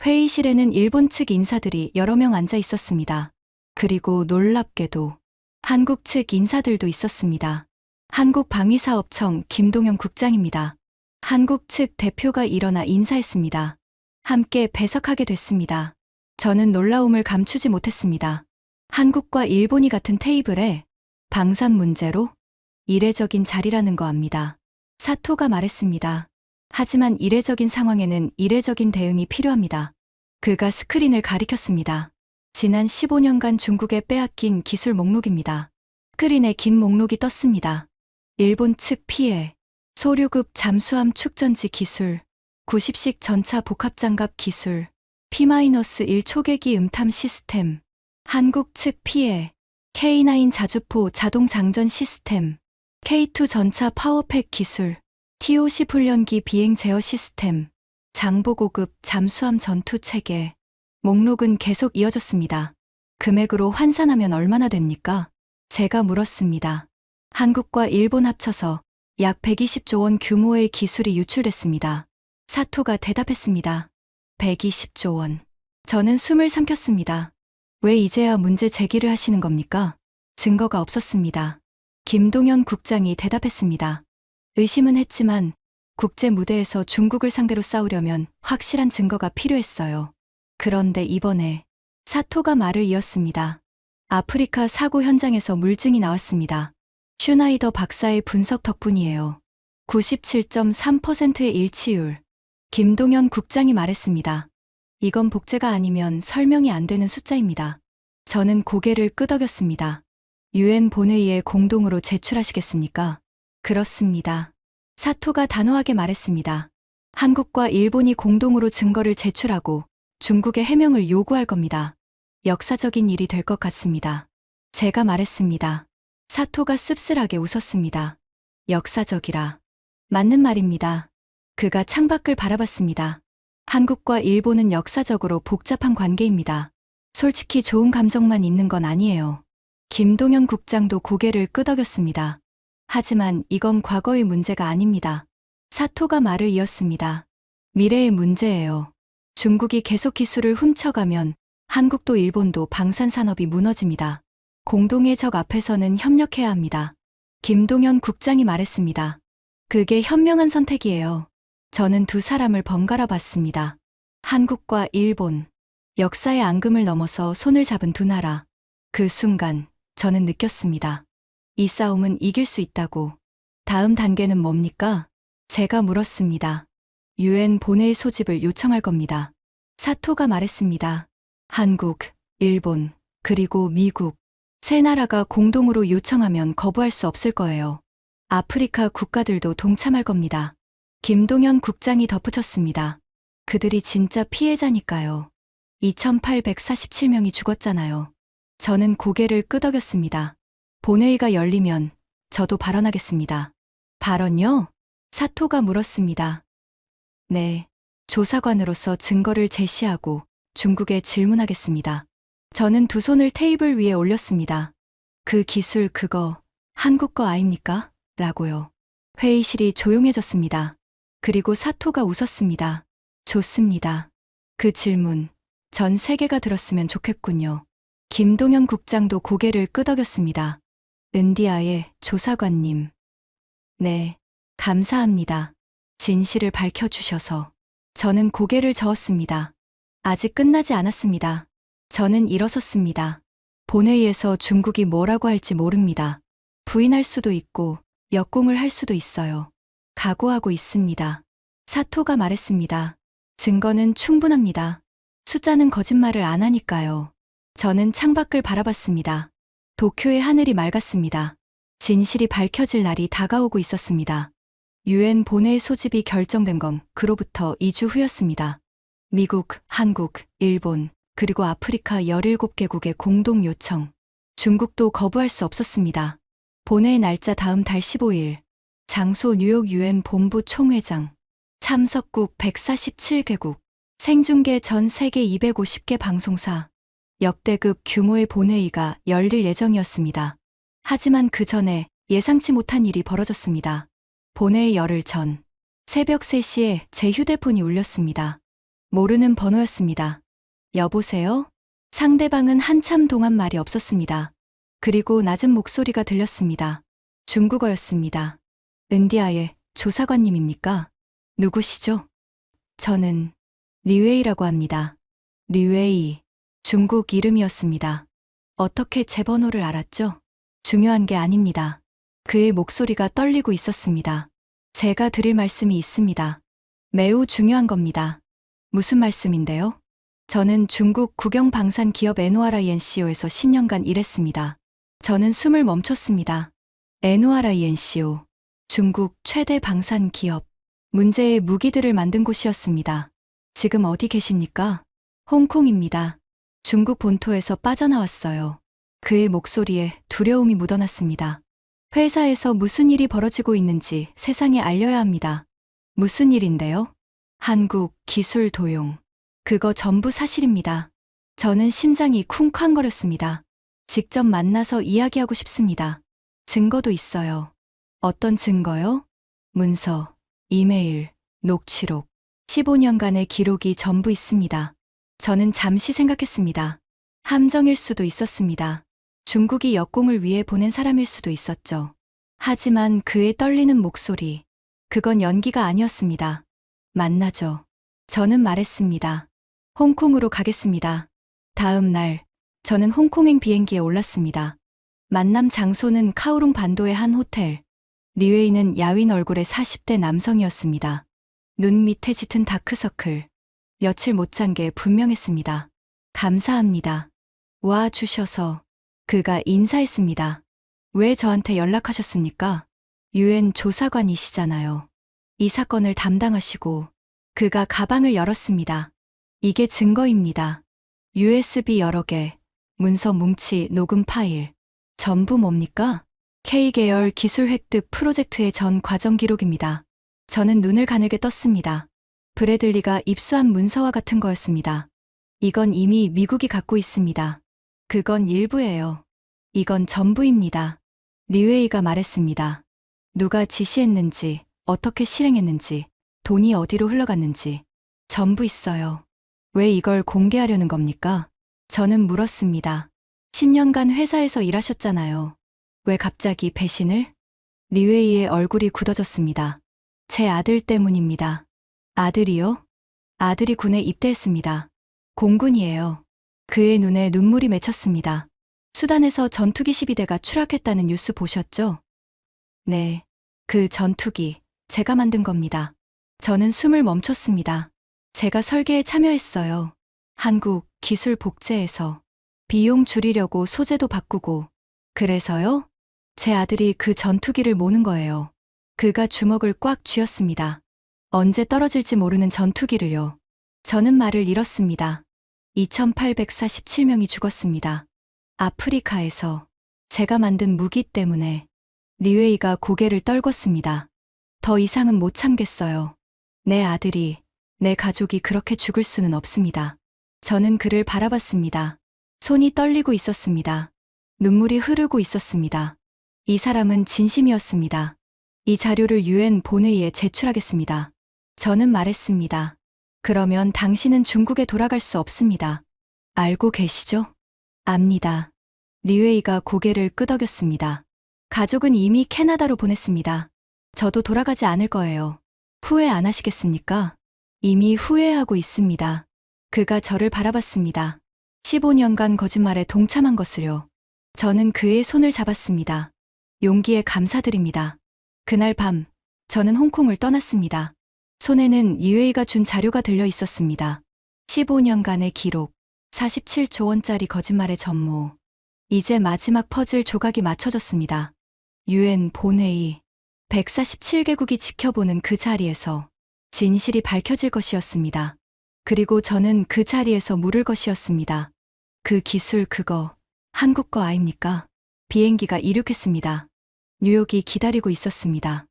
Speaker 1: 회의실에는 일본 측 인사들이 여러 명 앉아 있었습니다. 그리고 놀랍게도 한국 측 인사들도 있었습니다. 한국방위사업청 김동현 국장입니다. 한국 측 대표가 일어나 인사했습니다. 함께 배석하게 됐습니다. 저는 놀라움을 감추지 못했습니다. 한국과 일본이 같은 테이블에 방산 문제로 이례적인 자리라는 거 압니다. 사토가 말했습니다. 하지만 이례적인 상황에는 이례적인 대응이 필요합니다. 그가 스크린을 가리켰습니다. 지난 15년간 중국에 빼앗긴 기술 목록입니다. 스크린에 긴 목록이 떴습니다. 일본 측 피해, 소류급 잠수함 축전지 기술, 90식 전차 복합장갑 기술, P-1 초계기 음탐 시스템, 한국 측 피해, K9 자주포 자동 장전 시스템, K2 전차 파워팩 기술, TOC 훈련기 비행 제어 시스템, 장보고급 잠수함 전투 체계. 목록은 계속 이어졌습니다. 금액으로 환산하면 얼마나 됩니까? 제가 물었습니다. 한국과 일본 합쳐서 약 120조 원 규모의 기술이 유출됐습니다. 사토가 대답했습니다. 120조 원. 저는 숨을 삼켰습니다. 왜 이제야 문제 제기를 하시는 겁니까? 증거가 없었습니다. 김동현 국장이 대답했습니다. 의심은 했지만 국제 무대에서 중국을 상대로 싸우려면 확실한 증거가 필요했어요. 그런데 이번에 사토가 말을 이었습니다. 아프리카 사고 현장에서 물증이 나왔습니다. 슈나이더 박사의 분석 덕분이에요. 97.3%의 일치율. 김동현 국장이 말했습니다. 이건 복제가 아니면 설명이 안 되는 숫자입니다. 저는 고개를 끄덕였습니다. 유엔 본회의에 공동으로 제출하시겠습니까? 그렇습니다. 사토가 단호하게 말했습니다. 한국과 일본이 공동으로 증거를 제출하고 중국의 해명을 요구할 겁니다. 역사적인 일이 될 것 같습니다. 제가 말했습니다. 사토가 씁쓸하게 웃었습니다. 역사적이라. 맞는 말입니다. 그가 창밖을 바라봤습니다. 한국과 일본은 역사적으로 복잡한 관계입니다. 솔직히 좋은 감정만 있는 건 아니에요. 김동현 국장도 고개를 끄덕였습니다. 하지만 이건 과거의 문제가 아닙니다. 사토가 말을 이었습니다. 미래의 문제예요. 중국이 계속 기술을 훔쳐가면 한국도 일본도 방산산업이 무너집니다. 공동의 적 앞에서는 협력해야 합니다. 김동현 국장이 말했습니다. 그게 현명한 선택이에요. 저는 두 사람을 번갈아 봤습니다. 한국과 일본. 역사의 앙금을 넘어서 손을 잡은 두 나라. 그 순간 저는 느꼈습니다. 이 싸움은 이길 수 있다고. 다음 단계는 뭡니까? 제가 물었습니다. 유엔 본회의 소집을 요청할 겁니다. 사토가 말했습니다. 한국, 일본, 그리고 미국. 세 나라가 공동으로 요청하면 거부할 수 없을 거예요. 아프리카 국가들도 동참할 겁니다. 김동현 국장이 덧붙였습니다. 그들이 진짜 피해자니까요. 2,847명이 죽었잖아요. 저는 고개를 끄덕였습니다. 본회의가 열리면 저도 발언하겠습니다. 발언요? 사토가 물었습니다. 네. 조사관으로서 증거를 제시하고 중국에 질문하겠습니다. 저는 두 손을 테이블 위에 올렸습니다. 그 기술 그거 한국 거 아닙니까? 라고요. 회의실이 조용해졌습니다. 그리고 사토가 웃었습니다. 좋습니다. 그 질문 전 세계가 들었으면 좋겠군요. 김동현 국장도 고개를 끄덕였습니다. 은디아의 조사관님. 네, 감사합니다. 진실을 밝혀주셔서. 저는 고개를 저었습니다. 아직 끝나지 않았습니다. 저는 일어섰습니다. 본회의에서 중국이 뭐라고 할지 모릅니다. 부인할 수도 있고 역공을 할 수도 있어요. 각오하고 있습니다. 사토가 말했습니다. 증거는 충분합니다. 숫자는 거짓말을 안 하니까요. 저는 창밖을 바라봤습니다. 도쿄의 하늘이 맑았습니다. 진실이 밝혀질 날이 다가오고 있었습니다. 유엔 본회의 소집이 결정된 건 그로부터 2주 후였습니다. 미국, 한국, 일본, 그리고 아프리카 17개국의 공동 요청. 중국도 거부할 수 없었습니다. 본회의 날짜 다음 달 15일. 장소 뉴욕 유엔 본부 총회장. 참석국 147개국. 생중계 전 세계 250개 방송사. 역대급 규모의 본회의가 열릴 예정이었습니다. 하지만 그 전에 예상치 못한 일이 벌어졌습니다. 본회의 열흘 전, 새벽 3시에 제 휴대폰이 울렸습니다. 모르는 번호였습니다. 여보세요? 상대방은 한참 동안 말이 없었습니다. 그리고 낮은 목소리가 들렸습니다. 중국어였습니다. 은디아의 조사관님입니까? 누구시죠? 저는 리웨이라고 합니다. 리웨이. 중국 이름이었습니다. 어떻게 제 번호를 알았죠? 중요한 게 아닙니다. 그의 목소리가 떨리고 있었습니다. 제가 드릴 말씀이 있습니다. 매우 중요한 겁니다. 무슨 말씀인데요? 저는 중국 국영방산 기업 NORINCO에서 10년간 일했습니다. 저는 숨을 멈췄습니다. NORINCO. 중국 최대 방산 기업. 문제의 무기들을 만든 곳이었습니다. 지금 어디 계십니까? 홍콩입니다. 중국 본토에서 빠져나왔어요. 그의 목소리에 두려움이 묻어났습니다. 회사에서 무슨 일이 벌어지고 있는지 세상에 알려야 합니다. 무슨 일인데요? 한국 기술 도용. 그거 전부 사실입니다. 저는 심장이 쿵쾅거렸습니다. 직접 만나서 이야기하고 싶습니다. 증거도 있어요. 어떤 증거요? 문서, 이메일, 녹취록. 15년간의 기록이 전부 있습니다. 저는 잠시 생각했습니다. 함정일 수도 있었습니다. 중국이 역공을 위해 보낸 사람일 수도 있었죠. 하지만 그의 떨리는 목소리, 그건 연기가 아니었습니다. 만나죠. 저는 말했습니다. 홍콩으로 가겠습니다. 다음 날, 저는 홍콩행 비행기에 올랐습니다. 만남 장소는 카오룽 반도의 한 호텔. 리웨이는 야윈 얼굴의 40대 남성이었습니다. 눈 밑에 짙은 다크서클. 며칠 못 잔 게 분명했습니다. 감사합니다. 와 주셔서. 그가 인사했습니다. 왜 저한테 연락하셨습니까? UN 조사관이시잖아요. 이 사건을 담당하시고. 그가 가방을 열었습니다. 이게 증거입니다. USB 여러 개, 문서 뭉치, 녹음 파일. 전부 뭡니까? K계열 기술 획득 프로젝트의 전 과정 기록입니다. 저는 눈을 가늘게 떴습니다. 브래들리가 입수한 문서와 같은 거였습니다. 이건 이미 미국이 갖고 있습니다. 그건 일부예요. 이건 전부입니다. 리웨이가 말했습니다. 누가 지시했는지, 어떻게 실행했는지, 돈이 어디로 흘러갔는지 전부 있어요. 왜 이걸 공개하려는 겁니까? 저는 물었습니다. 10년간 회사에서 일하셨잖아요. 왜 갑자기 배신을? 리웨이의 얼굴이 굳어졌습니다. 제 아들 때문입니다. 아들이요? 아들이 군에 입대했습니다. 공군이에요. 그의 눈에 눈물이 맺혔습니다. 수단에서 전투기 12대가 추락했다는 뉴스 보셨죠? 네. 그 전투기, 제가 만든 겁니다. 저는 숨을 멈췄습니다. 제가 설계에 참여했어요. 한국 기술 복제에서. 비용 줄이려고 소재도 바꾸고. 그래서요? 제 아들이 그 전투기를 모는 거예요. 그가 주먹을 꽉 쥐었습니다. 언제 떨어질지 모르는 전투기를요. 저는 말을 잃었습니다. 2847명이 죽었습니다. 아프리카에서 제가 만든 무기 때문에. 리웨이가 고개를 떨궜습니다. 더 이상은 못 참겠어요. 내 아들이, 내 가족이 그렇게 죽을 수는 없습니다. 저는 그를 바라봤습니다. 손이 떨리고 있었습니다. 눈물이 흐르고 있었습니다. 이 사람은 진심이었습니다. 이 자료를 UN 본회의에 제출하겠습니다. 저는 말했습니다. 그러면 당신은 중국에 돌아갈 수 없습니다. 알고 계시죠? 압니다. 리웨이가 고개를 끄덕였습니다. 가족은 이미 캐나다로 보냈습니다. 저도 돌아가지 않을 거예요. 후회 안 하시겠습니까? 이미 후회하고 있습니다. 그가 저를 바라봤습니다. 15년간 거짓말에 동참한 것을요. 저는 그의 손을 잡았습니다. 용기에 감사드립니다. 그날 밤, 저는 홍콩을 떠났습니다. 손에는 리웨이가 준 자료가 들려 있었습니다. 15년간의 기록, 47조 원짜리 거짓말의 전모. 이제 마지막 퍼즐 조각이 맞춰졌습니다. UN 본회의, 147개국이 지켜보는 그 자리에서 진실이 밝혀질 것이었습니다. 그리고 저는 그 자리에서 물을 것이었습니다. 그 기술 그거, 한국 거 아닙니까? 비행기가 이륙했습니다. 뉴욕이 기다리고 있었습니다.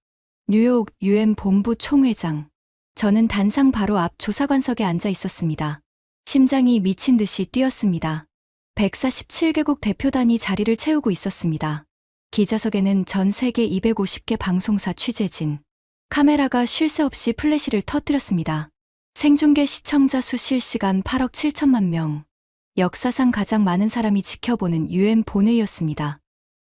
Speaker 1: 뉴욕 UN 본부 총회장. 저는 단상 바로 앞 조사관석에 앉아 있었습니다. 심장이 미친 듯이 뛰었습니다. 147개국 대표단이 자리를 채우고 있었습니다. 기자석에는 전 세계 250개 방송사 취재진, 카메라가 쉴 새 없이 플래시를 터뜨렸습니다. 생중계 시청자 수 실시간 8억 7천만 명. 역사상 가장 많은 사람이 지켜보는 UN 본회의였습니다.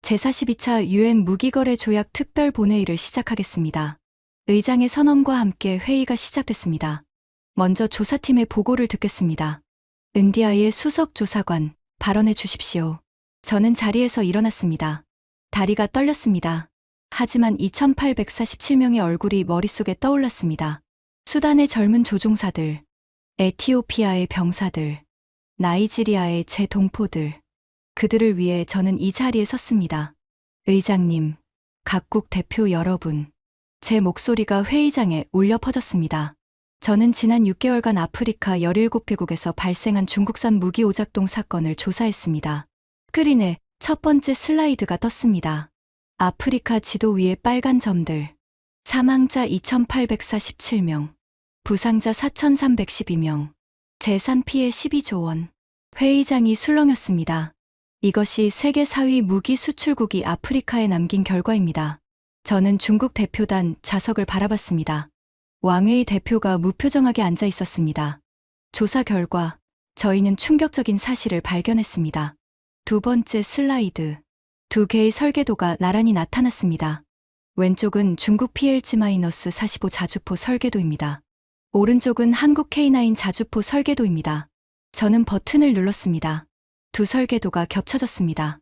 Speaker 1: 제42차 UN 무기거래 조약 특별 본회의를 시작하겠습니다. 의장의 선언과 함께 회의가 시작됐습니다. 먼저 조사팀의 보고를 듣겠습니다. 은디아의 수석 조사관, 발언해 주십시오. 저는 자리에서 일어났습니다. 다리가 떨렸습니다. 하지만 2847명의 얼굴이 머릿속에 떠올랐습니다. 수단의 젊은 조종사들, 에티오피아의 병사들, 나이지리아의 제 동포들, 그들을 위해 저는 이 자리에 섰습니다. 의장님, 각국 대표 여러분, 제 목소리가 회의장에 울려 퍼졌습니다. 저는 지난 6개월간 아프리카 17개국에서 발생한 중국산 무기 오작동 사건을 조사했습니다. 스크린에 첫 번째 슬라이드가 떴습니다. 아프리카 지도 위에 빨간 점들. 사망자 2847명, 부상자 4312명, 재산 피해 12조 원. 회의장이 술렁였습니다. 이것이 세계 4위 무기 수출국이 아프리카에 남긴 결과입니다. 저는 중국 대표단 좌석을 바라봤습니다. 왕웨이 대표가 무표정하게 앉아 있었습니다. 조사 결과, 저희는 충격적인 사실을 발견했습니다. 두 번째 슬라이드. 두 개의 설계도가 나란히 나타났습니다. 왼쪽은 중국 PLG-45 자주포 설계도입니다. 오른쪽은 한국 K9 자주포 설계도입니다. 저는 버튼을 눌렀습니다. 두 설계도가 겹쳐졌습니다.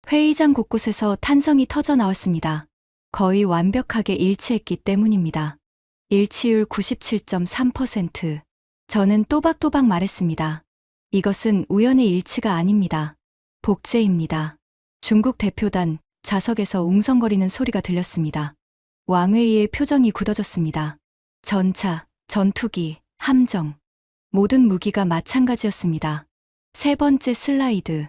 Speaker 1: 회의장 곳곳에서 탄성이 터져 나왔습니다. 거의 완벽하게 일치했기 때문입니다. 일치율 97.3%. 저는 또박또박 말했습니다. 이것은 우연의 일치가 아닙니다. 복제입니다. 중국 대표단 좌석에서 웅성거리는 소리가 들렸습니다. 왕웨이의 표정이 굳어졌습니다. 전차, 전투기, 함정, 모든 무기가 마찬가지였습니다. 세 번째 슬라이드.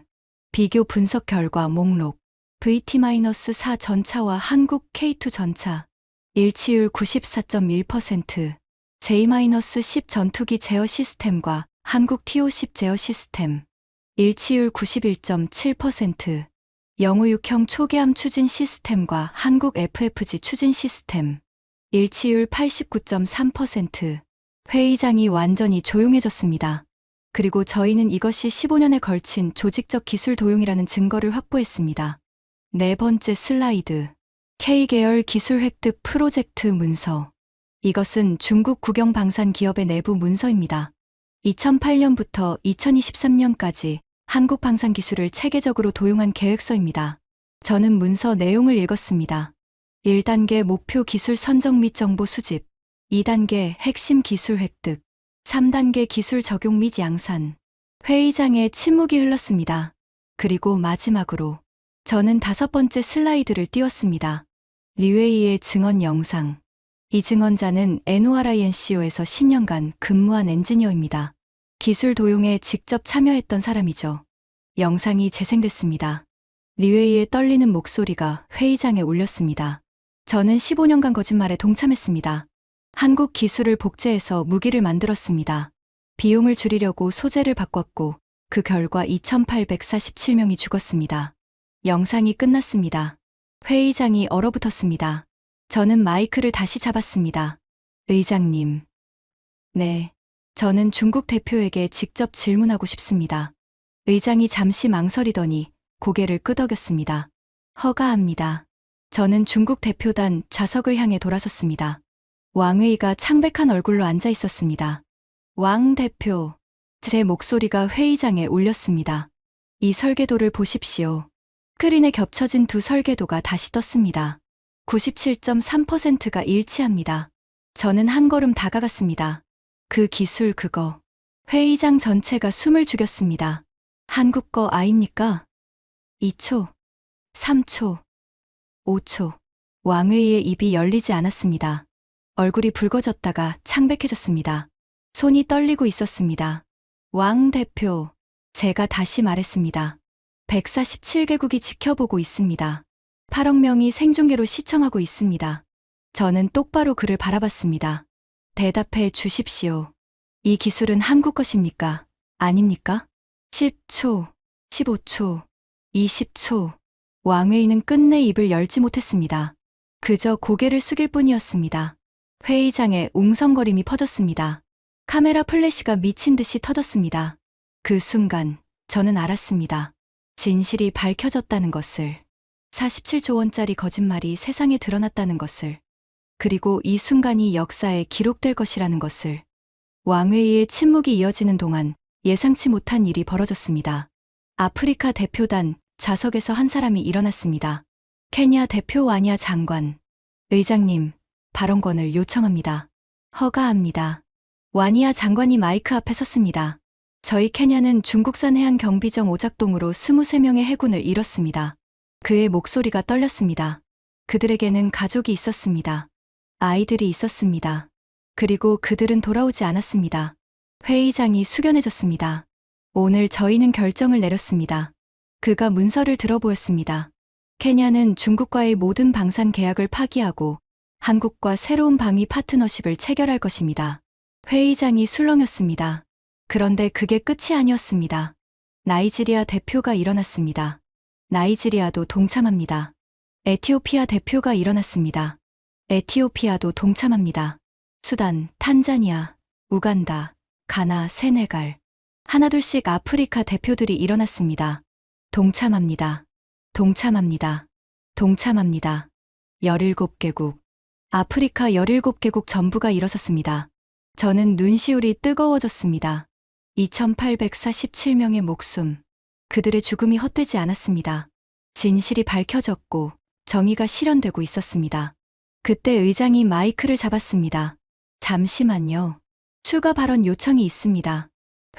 Speaker 1: 비교 분석 결과 목록. VT-4 전차와 한국 K2 전차. 일치율 94.1%. J-10 전투기 제어 시스템과 한국 TO10 제어 시스템. 일치율 91.7%. 영우육형 초계함 추진 시스템과 한국 FFG 추진 시스템. 일치율 89.3%. 회의장이 완전히 조용해졌습니다. 그리고 저희는 이것이 15년에 걸친 조직적 기술 도용이라는 증거를 확보했습니다. 네 번째 슬라이드. K계열 기술 획득 프로젝트 문서. 이것은 중국 국영방산 기업의 내부 문서입니다. 2008년부터 2023년까지 한국 방산 기술을 체계적으로 도용한 계획서입니다. 저는 문서 내용을 읽었습니다. 1단계 목표 기술 선정 및 정보 수집, 2단계 핵심 기술 획득, 3단계 기술 적용 및 양산. 회의장에 침묵이 흘렀습니다. 그리고 마지막으로 저는 5번째 슬라이드를 띄웠습니다. 리웨이의 증언 영상. 이 증언자는 NORINCO에서 10년간 근무한 엔지니어입니다. 기술 도용에 직접 참여했던 사람이죠. 영상이 재생됐습니다. 리웨이의 떨리는 목소리가 회의장에 울렸습니다. 저는 15년간 거짓말에 동참했습니다. 한국 기술을 복제해서 무기를 만들었습니다. 비용을 줄이려고 소재를 바꿨고 그 결과 2847명이 죽었습니다. 영상이 끝났습니다. 회의장이 얼어붙었습니다. 저는 마이크를 다시 잡았습니다. 의장님. 네. 저는 중국 대표에게 직접 질문하고 싶습니다. 의장이 잠시 망설이더니 고개를 끄덕였습니다. 허가합니다. 저는 중국 대표단 좌석을 향해 돌아섰습니다. 왕웨이가 창백한 얼굴로 앉아 있었습니다. 왕 대표. 제 목소리가 회의장에 울렸습니다. 이 설계도를 보십시오. 스크린에 겹쳐진 두 설계도가 다시 떴습니다. 97.3%가 일치합니다. 저는 한 걸음 다가갔습니다. 그 기술 그거. 회의장 전체가 숨을 죽였습니다. 한국 거 아닙니까? 2초, 3초, 5초. 왕웨이의 입이 열리지 않았습니다. 얼굴이 붉어졌다가 창백해졌습니다. 손이 떨리고 있었습니다. 왕 대표. 제가 다시 말했습니다. 147개국이 지켜보고 있습니다. 8억 명이 생중계로 시청하고 있습니다. 저는 똑바로 그를 바라봤습니다. 대답해 주십시오. 이 기술은 한국 것입니까? 아닙니까? 10초, 15초, 20초. 왕웨이는 끝내 입을 열지 못했습니다. 그저 고개를 숙일 뿐이었습니다. 회의장에 웅성거림이 퍼졌습니다. 카메라 플래시가 미친 듯이 터졌습니다. 그 순간 저는 알았습니다. 진실이 밝혀졌다는 것을. 47조 원짜리 거짓말이 세상에 드러났다는 것을. 그리고 이 순간이 역사에 기록될 것이라는 것을. 왕회의의 침묵이 이어지는 동안 예상치 못한 일이 벌어졌습니다. 아프리카 대표단 좌석에서 한 사람이 일어났습니다. 케냐 대표 와니아 장관. 의장님, 발언권을 요청합니다. 허가합니다. 와니아 장관이 마이크 앞에 섰습니다. 저희 케냐는 중국산 해안 경비정 오작동으로 23명의 해군을 잃었습니다. 그의 목소리가 떨렸습니다. 그들에게는 가족이 있었습니다. 아이들이 있었습니다. 그리고 그들은 돌아오지 않았습니다. 회의장이 숙연해졌습니다. 오늘 저희는 결정을 내렸습니다. 그가 문서를 들어보였습니다. 케냐는 중국과의 모든 방산 계약을 파기하고 한국과 새로운 방위 파트너십을 체결할 것입니다. 회의장이 술렁였습니다. 그런데 그게 끝이 아니었습니다. 나이지리아 대표가 일어났습니다. 나이지리아도 동참합니다. 에티오피아 대표가 일어났습니다. 에티오피아도 동참합니다. 수단, 탄자니아, 우간다, 가나, 세네갈. 하나둘씩 아프리카 대표들이 일어났습니다. 동참합니다. 동참합니다. 동참합니다. 17개국. 아프리카 17개국 전부가 일어섰습니다. 저는 눈시울이 뜨거워졌습니다. 2847명의 목숨. 그들의 죽음이 헛되지 않았습니다. 진실이 밝혀졌고 정의가 실현되고 있었습니다. 그때 의장이 마이크를 잡았습니다. 잠시만요. 추가 발언 요청이 있습니다.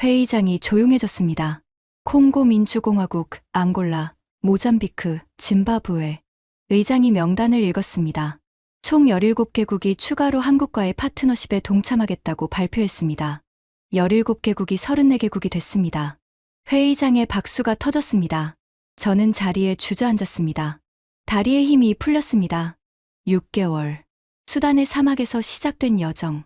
Speaker 1: 회의장이 조용해졌습니다. 콩고 민주공화국, 앙골라, 모잠비크, 짐바브웨. 의장이 명단을 읽었습니다. 총 17개국이 추가로 한국과의 파트너십에 동참하겠다고 발표했습니다. 17개국이 34개국이 됐습니다. 회의장에 박수가 터졌습니다. 저는 자리에 주저앉았습니다. 다리에 힘이 풀렸습니다. 6개월. 수단의 사막에서 시작된 여정.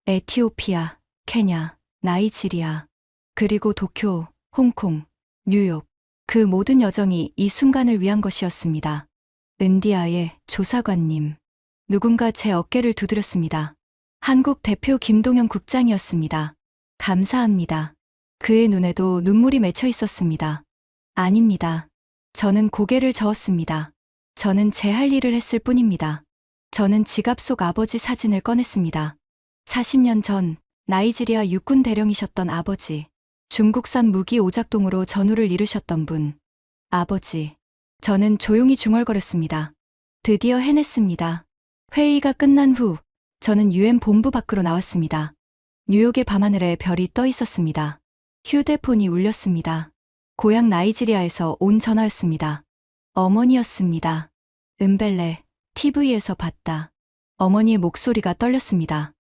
Speaker 1: 에티오피아, 케냐, 나이지리아, 그리고 도쿄, 홍콩, 뉴욕. 그 모든 여정이 이 순간을 위한 것이었습니다. 은디아의 조사관님. 누군가 제 어깨를 두드렸습니다. 한국 대표 김동연 국장이었습니다. 감사합니다. 그의 눈에도 눈물이 맺혀 있었습니다. 아닙니다. 저는 고개를 저었습니다. 저는 제 할 일을 했을 뿐입니다. 저는 지갑 속 아버지 사진을 꺼냈습니다. 40년 전 나이지리아 육군 대령이셨던 아버지. 중국산 무기 오작동으로 전우를 이루셨던 분. 아버지. 저는 조용히 중얼거렸습니다. 드디어 해냈습니다. 회의가 끝난 후 저는 유엔 본부 밖으로 나왔습니다. 뉴욕의 밤하늘에 별이 떠 있었습니다. 휴대폰이 울렸습니다. 고향 나이지리아에서 온 전화였습니다. 어머니였습니다. 은벨레, TV에서 봤다. 어머니의 목소리가 떨렸습니다.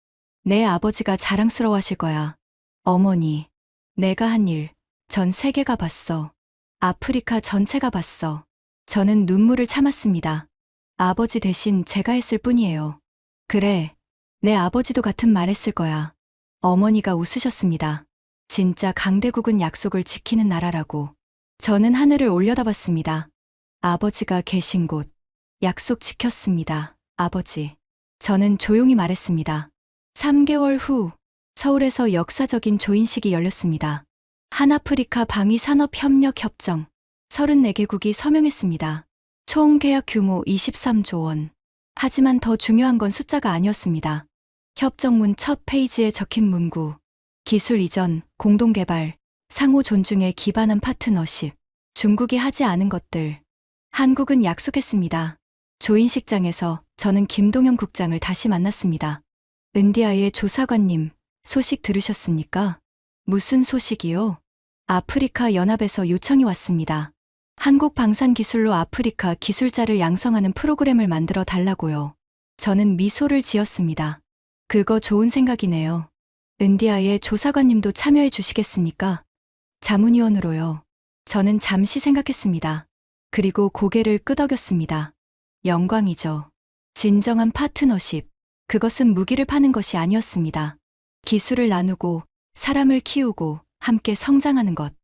Speaker 1: 내 아버지가 자랑스러워하실 거야. 어머니, 내가 한 일, 전 세계가 봤어. 아프리카 전체가 봤어. 저는 눈물을 참았습니다. 아버지 대신 제가 했을 뿐이에요. 그래, 내 아버지도 같은 말 했을 거야. 어머니가 웃으셨습니다. 진짜 강대국은 약속을 지키는 나라라고. 저는 하늘을 올려다봤습니다. 아버지가 계신 곳. 약속 지켰습니다. 아버지. 저는 조용히 말했습니다. 3개월 후 서울에서 역사적인 조인식이 열렸습니다. 한아프리카 방위산업협력협정. 34개국이 서명했습니다. 총 계약 규모 23조 원. 하지만 더 중요한 건 숫자가 아니었습니다. 협정문 첫 페이지에 적힌 문구. 기술 이전, 공동개발, 상호 존중에 기반한 파트너십. 중국이 하지 않은 것들. 한국은 약속했습니다. 조인식장에서 저는 김동연 국장을 다시 만났습니다. 은디아의 조사관님, 소식 들으셨습니까? 무슨 소식이요? 아프리카 연합에서 요청이 왔습니다. 한국 방산 기술로 아프리카 기술자를 양성하는 프로그램을 만들어 달라고요. 저는 미소를 지었습니다. 그거 좋은 생각이네요. 은디아의 조사관님도 참여해 주시겠습니까? 자문위원으로요. 저는 잠시 생각했습니다. 그리고 고개를 끄덕였습니다. 영광이죠. 진정한 파트너십. 그것은 무기를 파는 것이 아니었습니다. 기술을 나누고 사람을 키우고 함께 성장하는 것.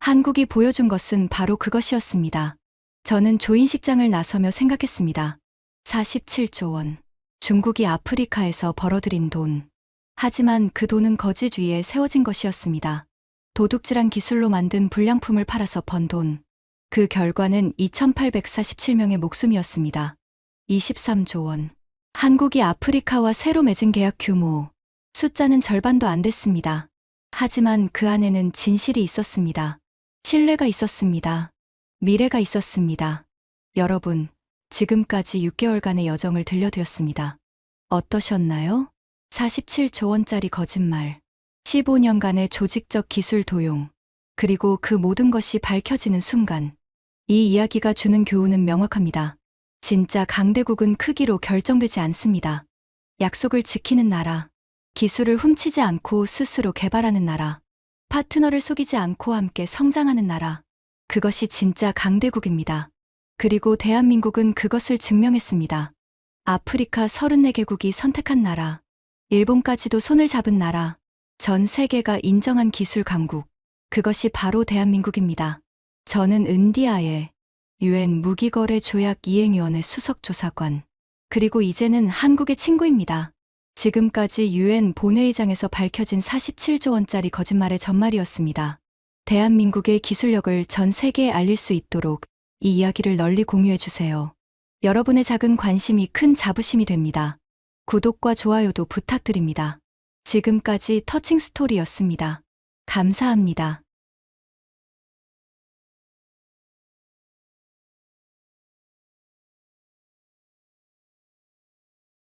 Speaker 1: 한국이 보여준 것은 바로 그것이었습니다. 저는 조인식장을 나서며 생각했습니다. 47조 원. 중국이 아프리카에서 벌어들인 돈. 하지만 그 돈은 거짓 위에 세워진 것이었습니다. 도둑질한 기술로 만든 불량품을 팔아서 번 돈. 그 결과는 2,847명의 목숨이었습니다. 23조 원. 한국이 아프리카와 새로 맺은 계약 규모. 숫자는 절반도 안 됐습니다. 하지만 그 안에는 진실이 있었습니다. 신뢰가 있었습니다. 미래가 있었습니다. 여러분, 지금까지 6개월간의 여정을 들려드렸습니다. 어떠셨나요? 47조 원짜리 거짓말. 15년간의 조직적 기술 도용. 그리고 그 모든 것이 밝혀지는 순간. 이 이야기가 주는 교훈은 명확합니다. 진짜 강대국은 크기로 결정되지 않습니다. 약속을 지키는 나라. 기술을 훔치지 않고 스스로 개발하는 나라. 파트너를 속이지 않고 함께 성장하는 나라. 그것이 진짜 강대국입니다. 그리고 대한민국은 그것을 증명했습니다. 아프리카 34개국이 선택한 나라. 일본까지도 손을 잡은 나라. 전 세계가 인정한 기술 강국. 그것이 바로 대한민국입니다. 저는 은디아의 UN 무기거래 조약 이행위원회 수석조사관. 그리고 이제는 한국의 친구입니다. 지금까지 UN 본회의장에서 밝혀진 47조 원짜리 거짓말의 전말이었습니다. 대한민국의 기술력을 전 세계에 알릴 수 있도록 이 이야기를 널리 공유해 주세요. 여러분의 작은 관심이 큰 자부심이 됩니다. 구독과 좋아요도 부탁드립니다. 지금까지 터칭 스토리였습니다. 감사합니다.